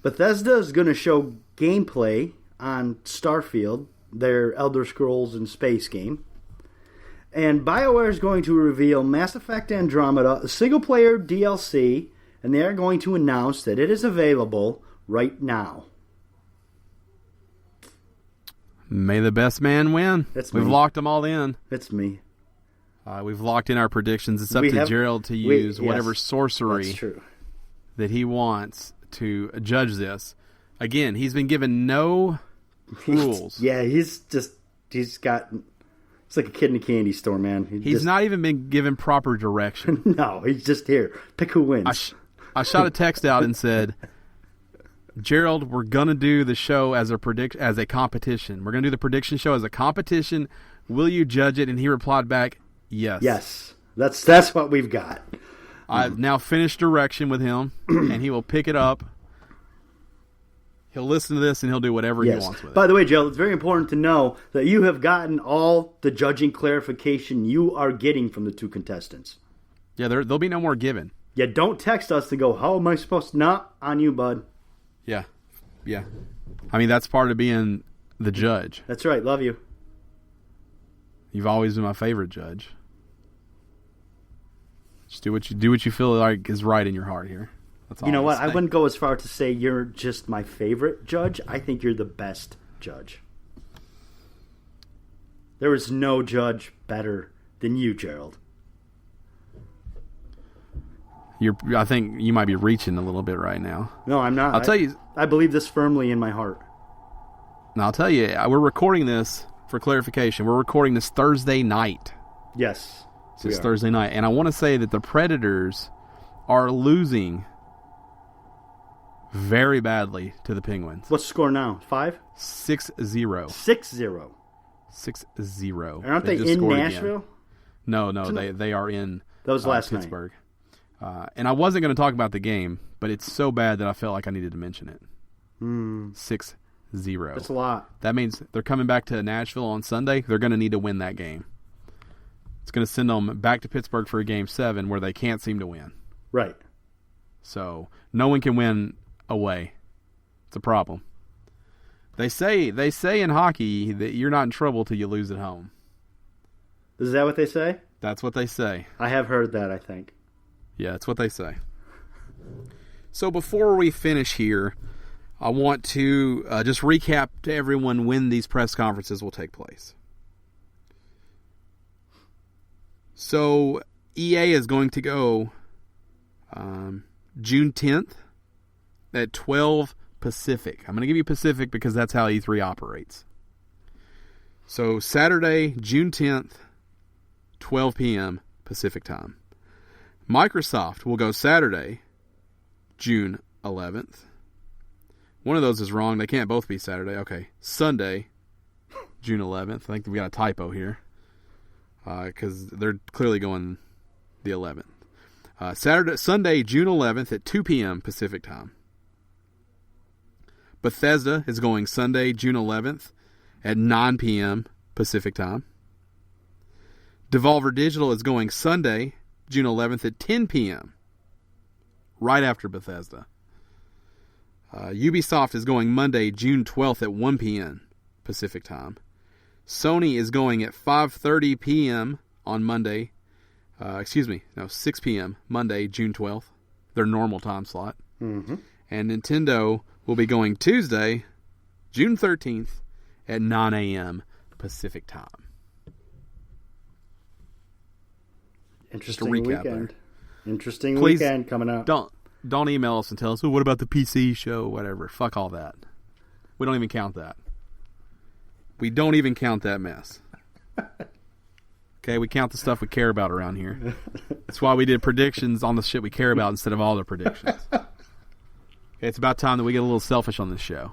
Bethesda is going to show gameplay on Starfield, their Elder Scrolls in Space game. And BioWare is going to reveal Mass Effect Andromeda, a single-player DLC, and they are going to announce that it is available right now. May the best man win. We've locked them all in. It's me. We've locked in our predictions. It's up to Gerald to use whatever sorcery that he wants to judge this. Again, he's been given no rules. He's got... It's like a kid in a candy store, man. He's not even been given proper direction. No, he's just here. Pick who wins. I shot a text out and said, Gerald, we're going to do the show as a competition. We're going to do the prediction show as a competition. Will you judge it? And he replied back, yes. Yes. That's what we've got. I've now finished direction with him, and he will pick it up. He'll listen to this, and he'll do whatever he wants with it. By the way, Gerald, it's very important to know that you have gotten all the judging clarification you are getting from the two contestants. Yeah, there'll be no more given. Yeah, don't text us to go, how am I supposed to... Not on you, bud. Yeah. I mean, that's part of being the judge. That's right. Love you. You've always been my favorite judge. Just do what you feel like is right in your heart here. That's all. You know what? I wouldn't go as far to say you're just my favorite judge. I think you're the best judge. There is no judge better than you, Gerald. I think you might be reaching a little bit right now. No, I'm not. I'll tell you. I believe this firmly in my heart. Now, I'll tell you, we're recording this, for clarification, we're recording this Thursday night. Yes. It's Thursday night. And I want to say that the Predators are losing very badly to the Penguins. What's the score now? 5? 6-0. 6-0. 6-0. Aren't they in Nashville? Again. No, they are in that was last Pittsburgh. And I wasn't going to talk about the game, but it's so bad that I felt like I needed to mention it. 6-0. That's a lot. That means they're coming back to Nashville on Sunday. They're going to need to win that game. It's going to send them back to Pittsburgh for a Game 7 where they can't seem to win. Right. So no one can win away. It's a problem. They say in hockey that you're not in trouble till you lose at home. Is that what they say? That's what they say. I have heard that, I think. Yeah, that's what they say. So before we finish here, I want to just recap to everyone when these press conferences will take place. So EA is going to go June 10th at 12 Pacific. I'm going to give you Pacific because that's how E3 operates. So Saturday, June 10th, 12 p.m. Pacific time. Microsoft will go Saturday, June 11th. One of those is wrong. They can't both be Saturday. Okay. Sunday, June 11th. I think we got a typo here. Because they're clearly going the 11th. Sunday, June 11th at 2 p.m. Pacific time. Bethesda is going Sunday, June 11th at 9 p.m. Pacific time. Devolver Digital is going Sunday, June 11th at 10 p.m. right after Bethesda. Ubisoft is going Monday, June 12th at 1 p.m. Pacific time. Sony is going at 5:30 p.m. on Monday. 6 p.m. Monday, June 12th. Their normal time slot. Mm-hmm. And Nintendo will be going Tuesday, June 13th at 9 a.m. Pacific time. Interesting recap weekend. there. Interesting Please weekend coming up. Don't email us and tell us, what about the PC show, whatever. Fuck all that. We don't even count that. We don't even count that mess. Okay, we count the stuff we care about around here. That's why we did predictions on the shit we care about instead of all the predictions. Okay, it's about time that we get a little selfish on this show.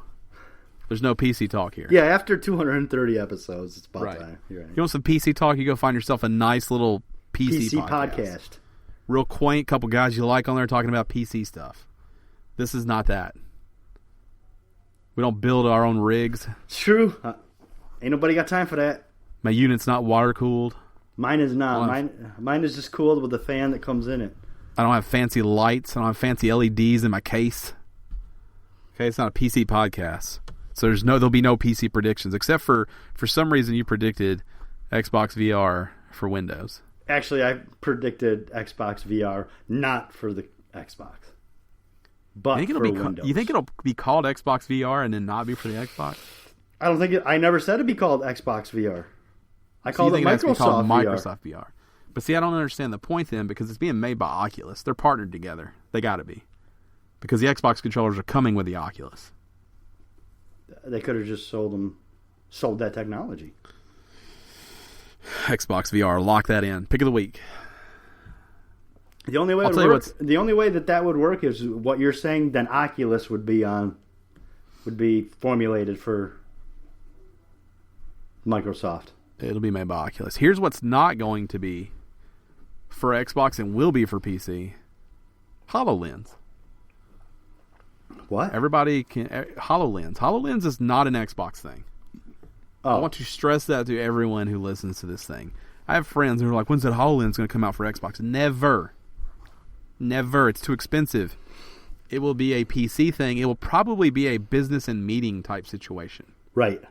There's no PC talk here. Yeah, after 230 episodes, it's about Right. time. You're right. You want some PC talk, you go find yourself a nice little PC podcast. Real quaint, couple guys you like on there talking about PC stuff. This is not that. We don't build our own rigs. It's true. Ain't nobody got time for that. My unit's not water cooled. Mine is not. Well, Mine is just cooled with the fan that comes in it. I don't have fancy lights. I don't have fancy LEDs in my case. Okay, it's not a PC podcast. So there'll be no PC predictions, except for some reason you predicted Xbox VR for Windows. Actually, I predicted Xbox VR, not for the Xbox, but for Windows. You think it'll be called Xbox VR and then not be for the Xbox? I don't think I never said it'd be called Xbox VR. I called it Microsoft VR. But see, I don't understand the point then, because it's being made by Oculus. They're partnered together. They got to be. Because the Xbox controllers are coming with the Oculus. They could have just sold that technology. Xbox VR, lock that in. Pick of the week. The only way that would work is what you're saying. Then Oculus would be formulated for Microsoft. It'll be made by Oculus. Here's what's not going to be for Xbox and will be for PC. HoloLens. What? Everybody can... HoloLens. HoloLens is not an Xbox thing. Oh. I want to stress that to everyone who listens to this thing. I have friends who are like, when's that HoloLens going to come out for Xbox? Never. Never. It's too expensive. It will be a PC thing. It will probably be a business and meeting type situation. Right.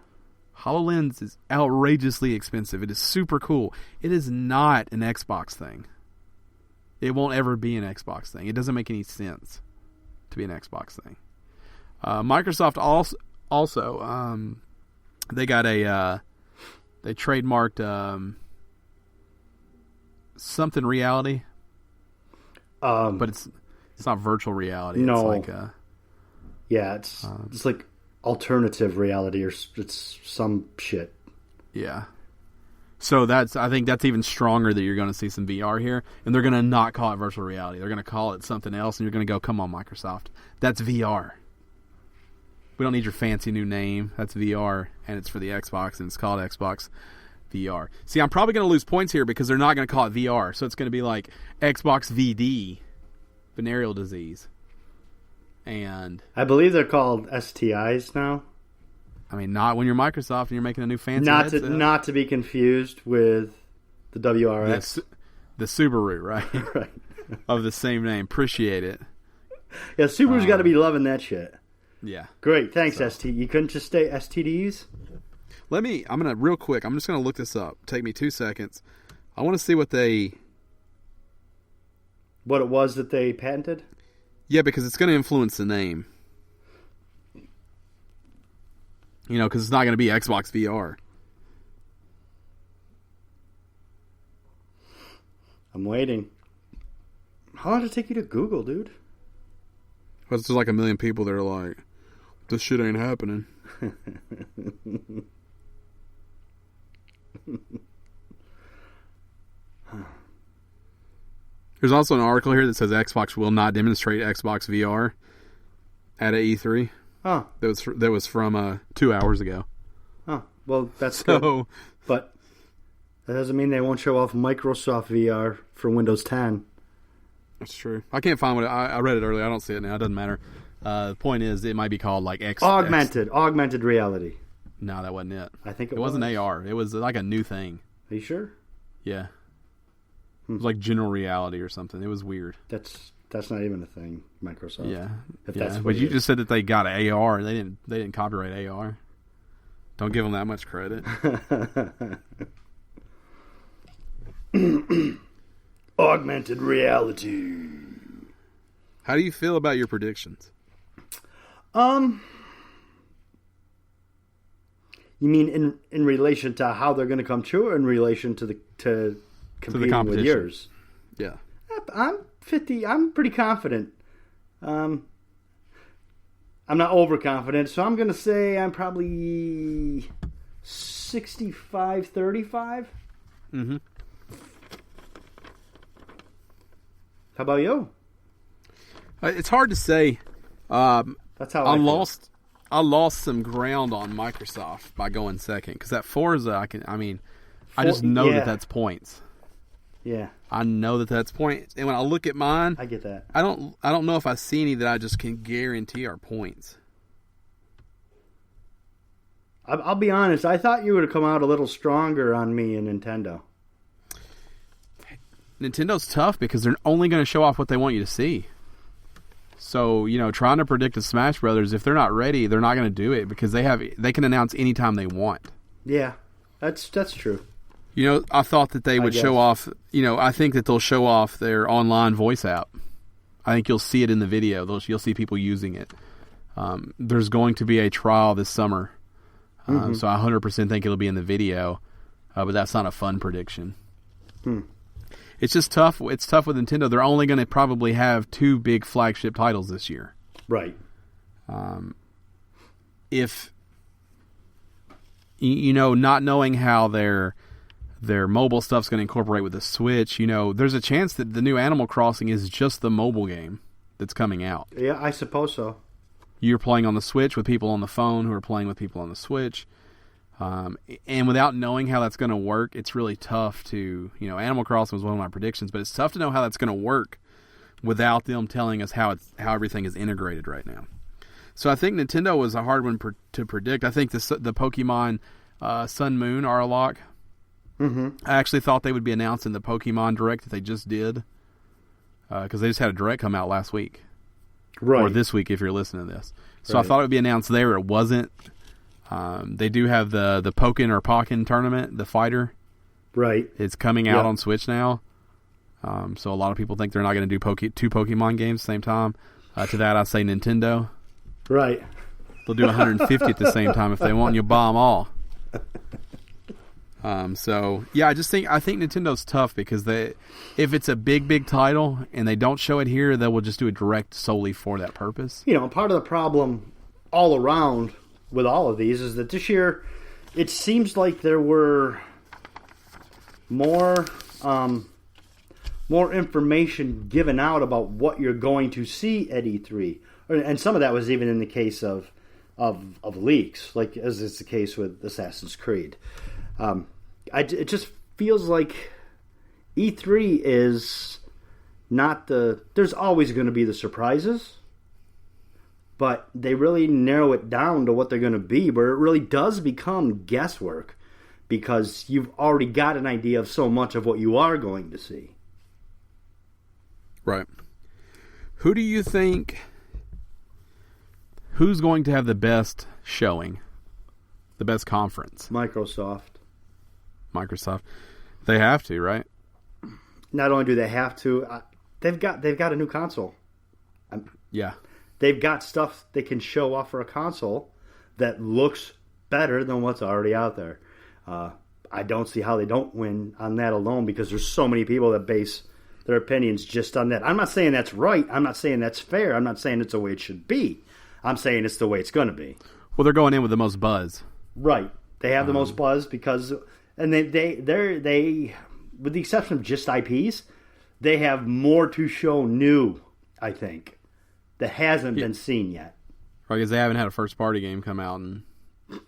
HoloLens is outrageously expensive. It is super cool. It is not an Xbox thing. It won't ever be an Xbox thing. It doesn't make any sense to be an Xbox thing. Microsoft also they got they trademarked something reality, but it's not virtual reality. No. It's like it's like alternative reality, or it's some shit. Yeah. So I think that's even stronger that you're going to see some VR here, and they're going to not call it virtual reality. They're going to call it something else, and you're going to go, come on, Microsoft. That's VR. We don't need your fancy new name. That's VR, and it's for the Xbox, and it's called Xbox VR. See, I'm probably going to lose points here because they're not going to call it VR, so it's going to be like Xbox VD, venereal disease. And I believe they're called STIs now. I mean, not when you're Microsoft and you're making a new fancy headset. Not to be confused with the WRX. The Subaru, right? Right. Of the same name. Appreciate it. Yeah, Subaru's got to be loving that shit. Yeah. Great. Thanks, ST. You couldn't just stay STDs? I'm going to, real quick, I'm just going to look this up. Take me 2 seconds. I want to see what it was that they patented? Yeah, because it's going to influence the name. You know, because it's not going to be Xbox VR. I'm waiting. How long did it take you to Google, dude? Well, there's like 1 million people that are like, this shit ain't happening. There's also an article here that says Xbox will not demonstrate Xbox VR at E3. Oh. That was from 2 hours ago. Oh, well, that's good. But that doesn't mean they won't show off Microsoft VR for Windows 10. That's true. I can't find what I read it earlier. I don't see it now. It doesn't matter. The point is, it might be called like augmented reality. No, that wasn't it. I think it wasn't AR. It was like a new thing. Are you sure? Yeah. It was like general reality or something. It was weird. That's not even a thing, Microsoft. Yeah. That's but you just said that they got AR. They didn't copyright AR. Don't give them that much credit. Augmented reality. How do you feel about your predictions? You mean in relation to how they're going to come true, or in relation to competing with yours? Yeah. I'm pretty confident. I'm not overconfident, so I'm going to say I'm probably 65-35. Mm-hmm. How about you? It's hard to say. That's how I lost. I lost some ground on Microsoft by going second because that Forza, I just know that's points. Yeah, I know that's points, and when I look at mine, I get that. I don't know if I see any that I just can guarantee are points. I'll be honest. I thought you would have come out a little stronger on me and Nintendo. Nintendo's tough because they're only going to show off what they want you to see. So, trying to predict a Smash Brothers, if they're not ready, they're not going to do it because they can announce anytime they want. Yeah, that's true. I thought that they would show off, I think that they'll show off their online voice app. I think you'll see it in the video. You'll see people using it. There's going to be a trial this summer. So I 100% think it'll be in the video. But that's not a fun prediction. It's just tough. It's tough with Nintendo. They're only going to probably have 2 big flagship titles this year. Right. If not knowing how their mobile stuff's going to incorporate with the Switch, there's a chance that the new Animal Crossing is just the mobile game that's coming out. Yeah, I suppose so. You're playing on the Switch with people on the phone who are playing with people on the Switch. And without knowing how that's going to work, it's really tough to, Animal Crossing was one of my predictions, but it's tough to know how that's going to work without them telling us how everything is integrated right now. So I think Nintendo was a hard one to predict. I think the Pokemon Sun Moon are a lock. Mm-hmm. I actually thought they would be announced in the Pokemon Direct that they just did because they just had a Direct come out last week. Right. Or this week if you're listening to this. So right. I thought it would be announced there. It wasn't. They do have the Pokken or Pokken tournament, the fighter. Right. It's coming out on Switch now. So a lot of people think they're not going to do 2 Pokemon games at the same time. To that I say Nintendo. Right. They'll do 150 at the same time if they want, and you'll buy them all. So yeah, I think Nintendo's tough because if it's a big title and they don't show it here, they will just do a Direct solely for that purpose. Part of the problem all around with all of these is that this year it seems like there were more information given out about what you're going to see at E3, and some of that was even in the case of leaks, like as is the case with Assassin's Creed. It just feels like E3 is not there's always going to be the surprises, but they really narrow it down to what they're going to be, where it really does become guesswork because you've already got an idea of so much of what you are going to see. Right. Who do you think, who's going to have the best showing, the best conference? Microsoft. They have to, right? Not only do they have to, they've got a new console. Yeah. They've got stuff they can show off for a console that looks better than what's already out there. I don't see how they don't win on that alone because there's so many people that base their opinions just on that. I'm not saying that's right. I'm not saying that's fair. I'm not saying it's the way it should be. I'm saying it's the way it's going to be. Well, they're going in with the most buzz. Right. They have the most buzz because, and they with the exception of just IPs, they have more to show new, I think, that hasn't been seen yet. Right, because they haven't had a first-party game come out in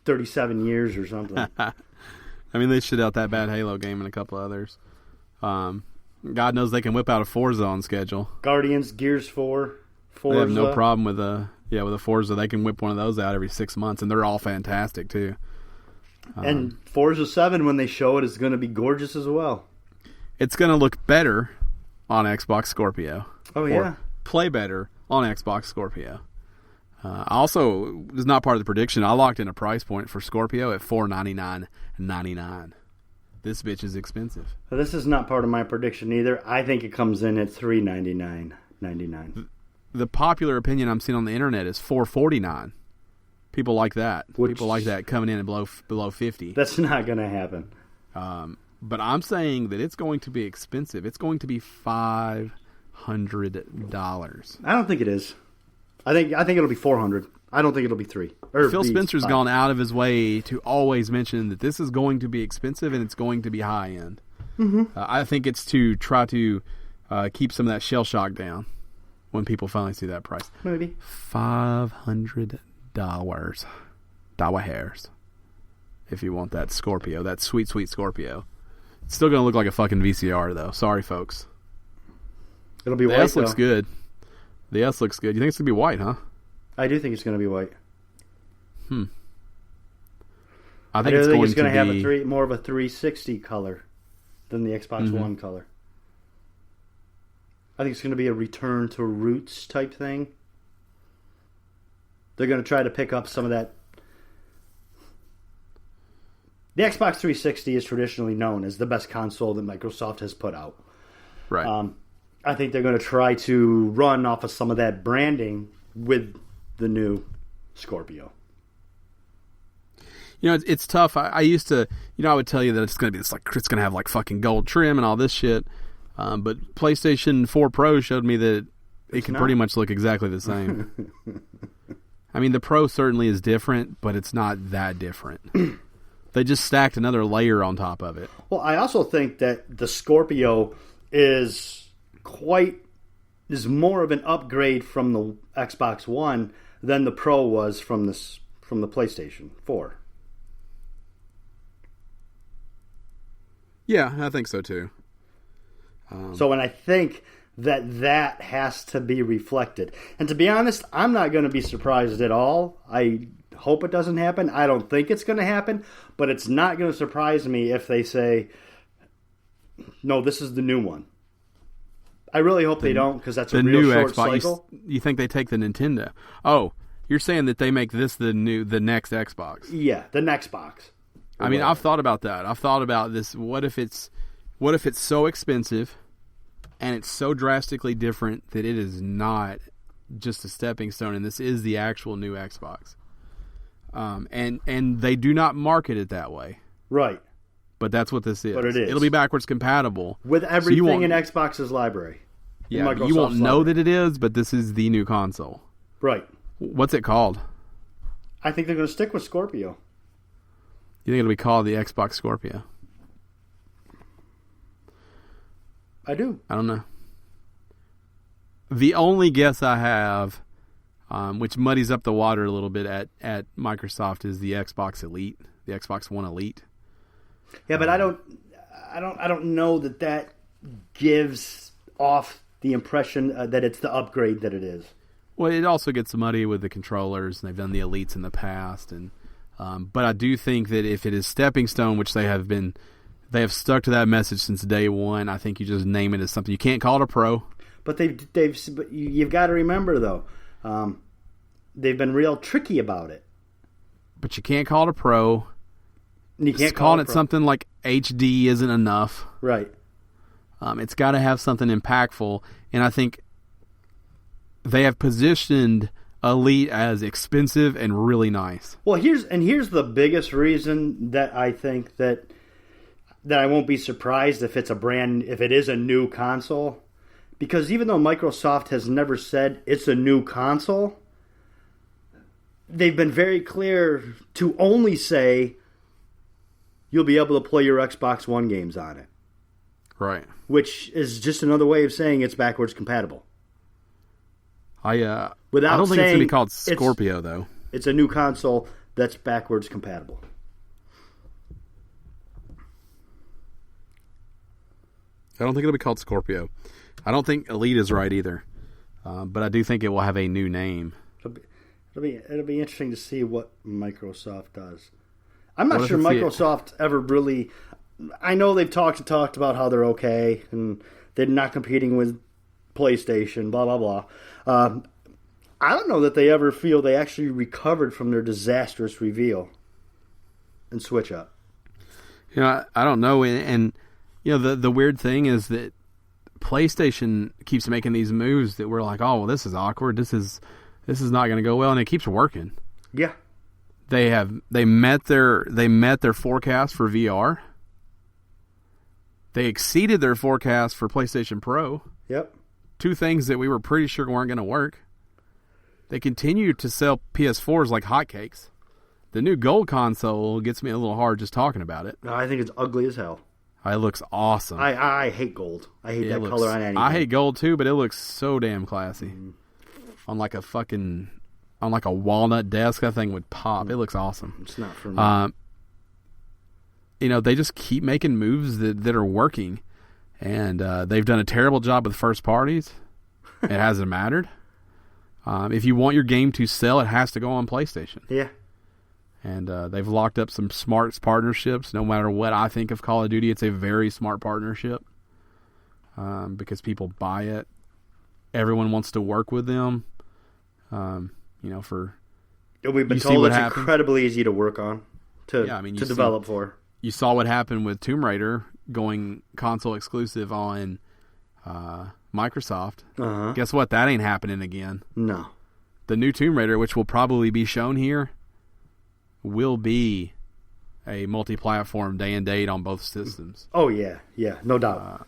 37 years or something. I mean, they shit out that bad Halo game and a couple others. God knows they can whip out a Forza on schedule. Guardians, Gears 4, Forza. They have no problem with a Forza. They can whip one of those out every 6 months, and they're all fantastic too. And Forza 7, when they show it, is going to be gorgeous as well. It's going to look better on Xbox Scorpio. Oh, yeah. Or play better on Xbox Scorpio. I also was not part of the prediction. I locked in a price point for Scorpio at $499.99. This bitch is expensive. Well, this is not part of my prediction either. I think it comes in at $399.99. The popular opinion I'm seeing on the internet is $449. People like that. People like that coming in below $50. That's not going to happen. But I'm saying that it's going to be expensive. It's going to be $500. I don't think it is. I think it'll be $400. I don't think it'll be $300. Phil Spencer's gone out of his way to always mention that this is going to be expensive and it's going to be high end. Mm-hmm. I think it's to try to keep some of that shell shock down when people finally see that price. Maybe $500. Dawa hairs. If you want that Scorpio, that sweet, sweet Scorpio. It's still going to look like a fucking VCR, though. Sorry, folks. It'll be white, The S looks good. The S looks good. You think it's going to be white, huh? I do think it's going to be white. I think it's going to have more of a 360 color than the Xbox One color. I think it's going to be a return to roots type thing. They're going to try to pick up some of that. The Xbox 360 is traditionally known as the best console that Microsoft has put out. Right. I think they're going to try to run off of some of that branding with the new Scorpio. You know, it's tough. I used to, I would tell you that it's going to be this, like, it's going to have like fucking gold trim and all this shit. But PlayStation 4 Pro showed me that it can pretty much look exactly the same. I mean, the Pro certainly is different, but it's not that different. They just stacked another layer on top of it. Well, I also think that the Scorpio is more of an upgrade from the Xbox One than the Pro was from the PlayStation 4. Yeah, I think so too. And I think that has to be reflected. And to be honest, I'm not going to be surprised at all. I hope it doesn't happen. I don't think it's going to happen, but it's not going to surprise me if they say, no, this is the new one. I really hope they don't, because that's a real short cycle. You think they take the Nintendo? Oh, you're saying that they make this the next Xbox? Yeah, the next box. I mean, I've thought about that. I've thought about this. What if it's so expensive and it's so drastically different that it is not just a stepping stone, and this is the actual new Xbox? And they do not market it that way. Right. But that's what this is. But it is. It'll be backwards compatible. With everything in Xbox's library. Yeah, you won't know that it is, but this is the new console. Right. What's it called? I think they're going to stick with Scorpio. You think it'll be called the Xbox Scorpio? I do. I don't know. The only guess I have, which muddies up the water a little bit at Microsoft, is the Xbox Elite, the Xbox One Elite. Yeah, but I don't know that gives off the impression that it's the upgrade that it is. Well, it also gets muddy with the controllers, and they've done the Elites in the past, and but I do think that if it is stepping stone, which they have stuck to that message since day one. I think you just name it as something. You can't call it a Pro. But but you've got to remember though, they've been real tricky about it. But you can't call it a Pro. You can't calling it something like HD isn't enough. Right. It's got to have something impactful, and I think they have positioned Elite as expensive and really nice. Well, here's the biggest reason that I think that I won't be surprised if it is a new console, because even though Microsoft has never said it's a new console, they've been very clear to only say you'll be able to play your Xbox One games on it. Right. Which is just another way of saying it's backwards compatible. I don't think it's going to be called Scorpio, though. It's a new console that's backwards compatible. I don't think it'll be called Scorpio. I don't think Elite is right either. But I do think it will have a new name. It'll be interesting to see what Microsoft does. I'm not sure Microsoft ever really... I know they've talked about how they're okay and they're not competing with PlayStation, blah, blah, blah. I don't know that they ever feel they actually recovered from their disastrous reveal and switch up. I don't know. And the weird thing is that PlayStation keeps making these moves that we're like, oh, well, this is awkward. This is not going to go well, and it keeps working. Yeah. They met their forecast for VR. They exceeded their forecast for PlayStation Pro. Yep. Two things that we were pretty sure weren't going to work. They continue to sell PS4s like hotcakes. The new Gold console gets me a little hard just talking about it. I think it's ugly as hell. It looks awesome. I hate gold. I hate that color on anything. I hate gold too, but it looks so damn classy. On like a walnut desk, that thing would pop. It looks awesome. It's not for me. They just keep making moves that are working. And they've done a terrible job with first parties. It hasn't mattered. If you want your game to sell, it has to go on PlayStation. Yeah. And they've locked up some smart partnerships. No matter what I think of Call of Duty, it's a very smart partnership because people buy it. Everyone wants to work with them. We've been told it's incredibly easy to work on, to develop for. You saw what happened with Tomb Raider going console exclusive on Microsoft. Uh-huh. Guess what? That ain't happening again. No. The new Tomb Raider, which will probably be shown here, will be a multi-platform day and date on both systems. Oh, yeah. Yeah, no doubt.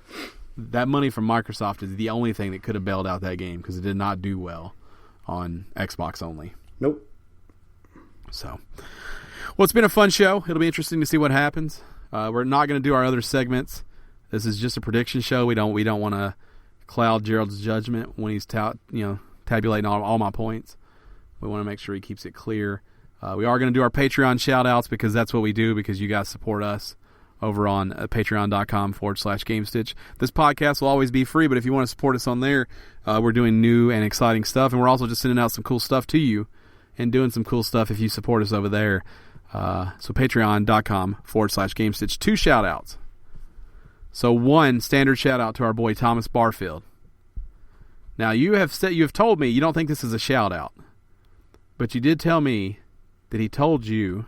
That money from Microsoft is the only thing that could have bailed out that game because it did not do well on Xbox only. Nope. So, well, it's been a fun show. It'll be interesting to see what happens. We're not going to do our other segments. This is just a prediction show. We don't want to cloud Gerald's judgment when he's tabulating all my points. We want to make sure he keeps it clear. We are going to do our Patreon shout-outs because that's what we do because you guys support us over on patreon.com/Gamestitch. This podcast will always be free, but if you want to support us on there, we're doing new and exciting stuff, and we're also just sending out some cool stuff to you and doing some cool stuff if you support us over there. So patreon.com/Gamestitch. 2 shout-outs. So 1 standard shout-out to our boy Thomas Barfield. Now, you have told me you don't think this is a shout-out, but you did tell me that he told you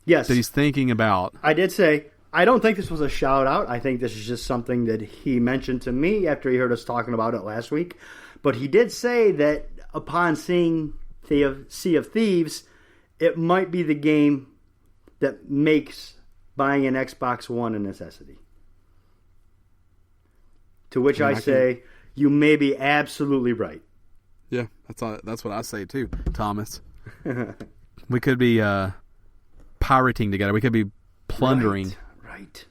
yes, that he's thinking about. I did say, I don't think this was a shout-out. I think this is just something that he mentioned to me after he heard us talking about it last week. But he did say that upon seeing Sea of Thieves, it might be the game that makes buying an Xbox One a necessity. To which I say, you may be absolutely right. Yeah, that's what I say too, Thomas. We could be pirating together. We could be plundering. Right.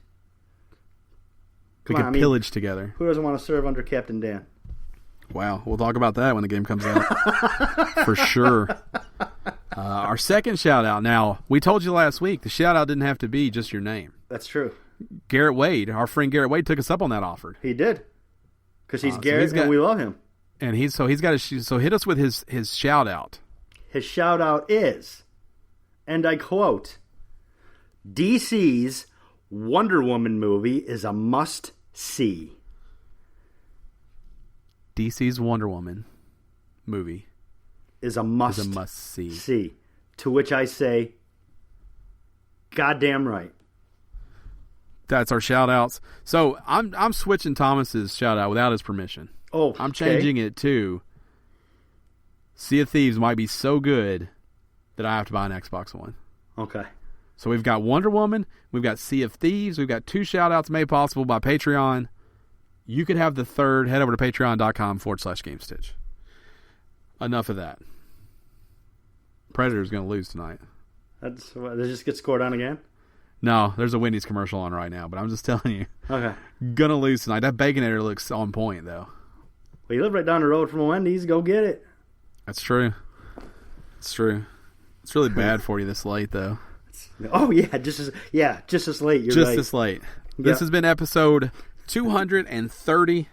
We could pillage together. Who doesn't want to serve under Captain Dan? Wow, we'll talk about that when the game comes out. For sure. Our second shout-out. Now, we told you last week the shout-out didn't have to be just your name. That's true. Garrett Wade, our friend Garrett Wade, took us up on that offer. He did. Because he's Garrett and we love him. And hit us with his shout-out. His shout-out is, and I quote, DC's Wonder Woman movie is a must-see. DC's Wonder Woman movie is a must-see. See. To which I say, goddamn right. That's our shout-outs. So I'm switching Thomas's shout-out without his permission. Oh, I'm changing it to Sea of Thieves might be so good that I have to buy an Xbox One. Okay. So we've got Wonder Woman, we've got Sea of Thieves, we've got 2 shout-outs made possible by Patreon. You could have the third. Head over to patreon.com/Gamestitch. Enough of that. Predator's going to lose tonight. They just get scored on again? No, there's a Wendy's commercial on right now, but I'm just telling you. Okay. Gonna lose tonight. That Baconator looks on point, though. Well, you live right down the road from a Wendy's. Go get it. That's true. It's true. It's really bad for you this late, though. Oh, yeah. Just as late. You're just right. this late. Yep. This has been episode 230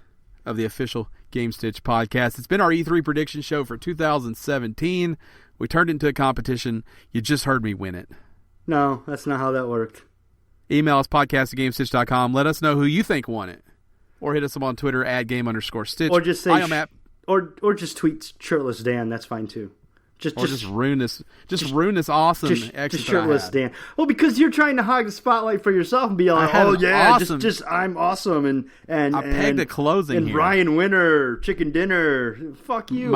of the official Gamestitch Podcast. It's been our E3 prediction show for 2017. We turned it into a competition. You just heard me win it. No, that's not how that worked. Email us podcast@gamestitch.com. Let us know who you think won it. Or hit us up on Twitter @game_stitch. Or just say or just tweet shirtless Dan. That's fine too. Just ruin this. Just ruin this awesome exit. Just shirtless Dan. Well, because you're trying to hog the spotlight for yourself and be like, oh yeah, awesome. just I'm awesome and I pegged a closing and here. Ryan Winter, chicken dinner. Fuck you.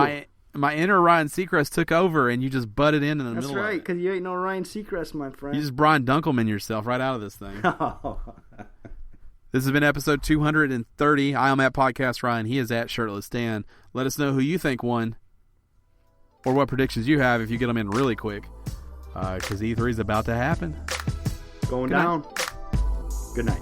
My inner Ryan Seacrest took over, and you just butted in the middle. That's right, because you ain't no Ryan Seacrest, my friend. You just Brian Dunkelman yourself right out of this thing. This has been episode 230. I am at Podcast Ryan. He is at Shirtless Dan. Let us know who you think won, or what predictions you have if you get them in really quick, because E3 is about to happen. Going down. Good night.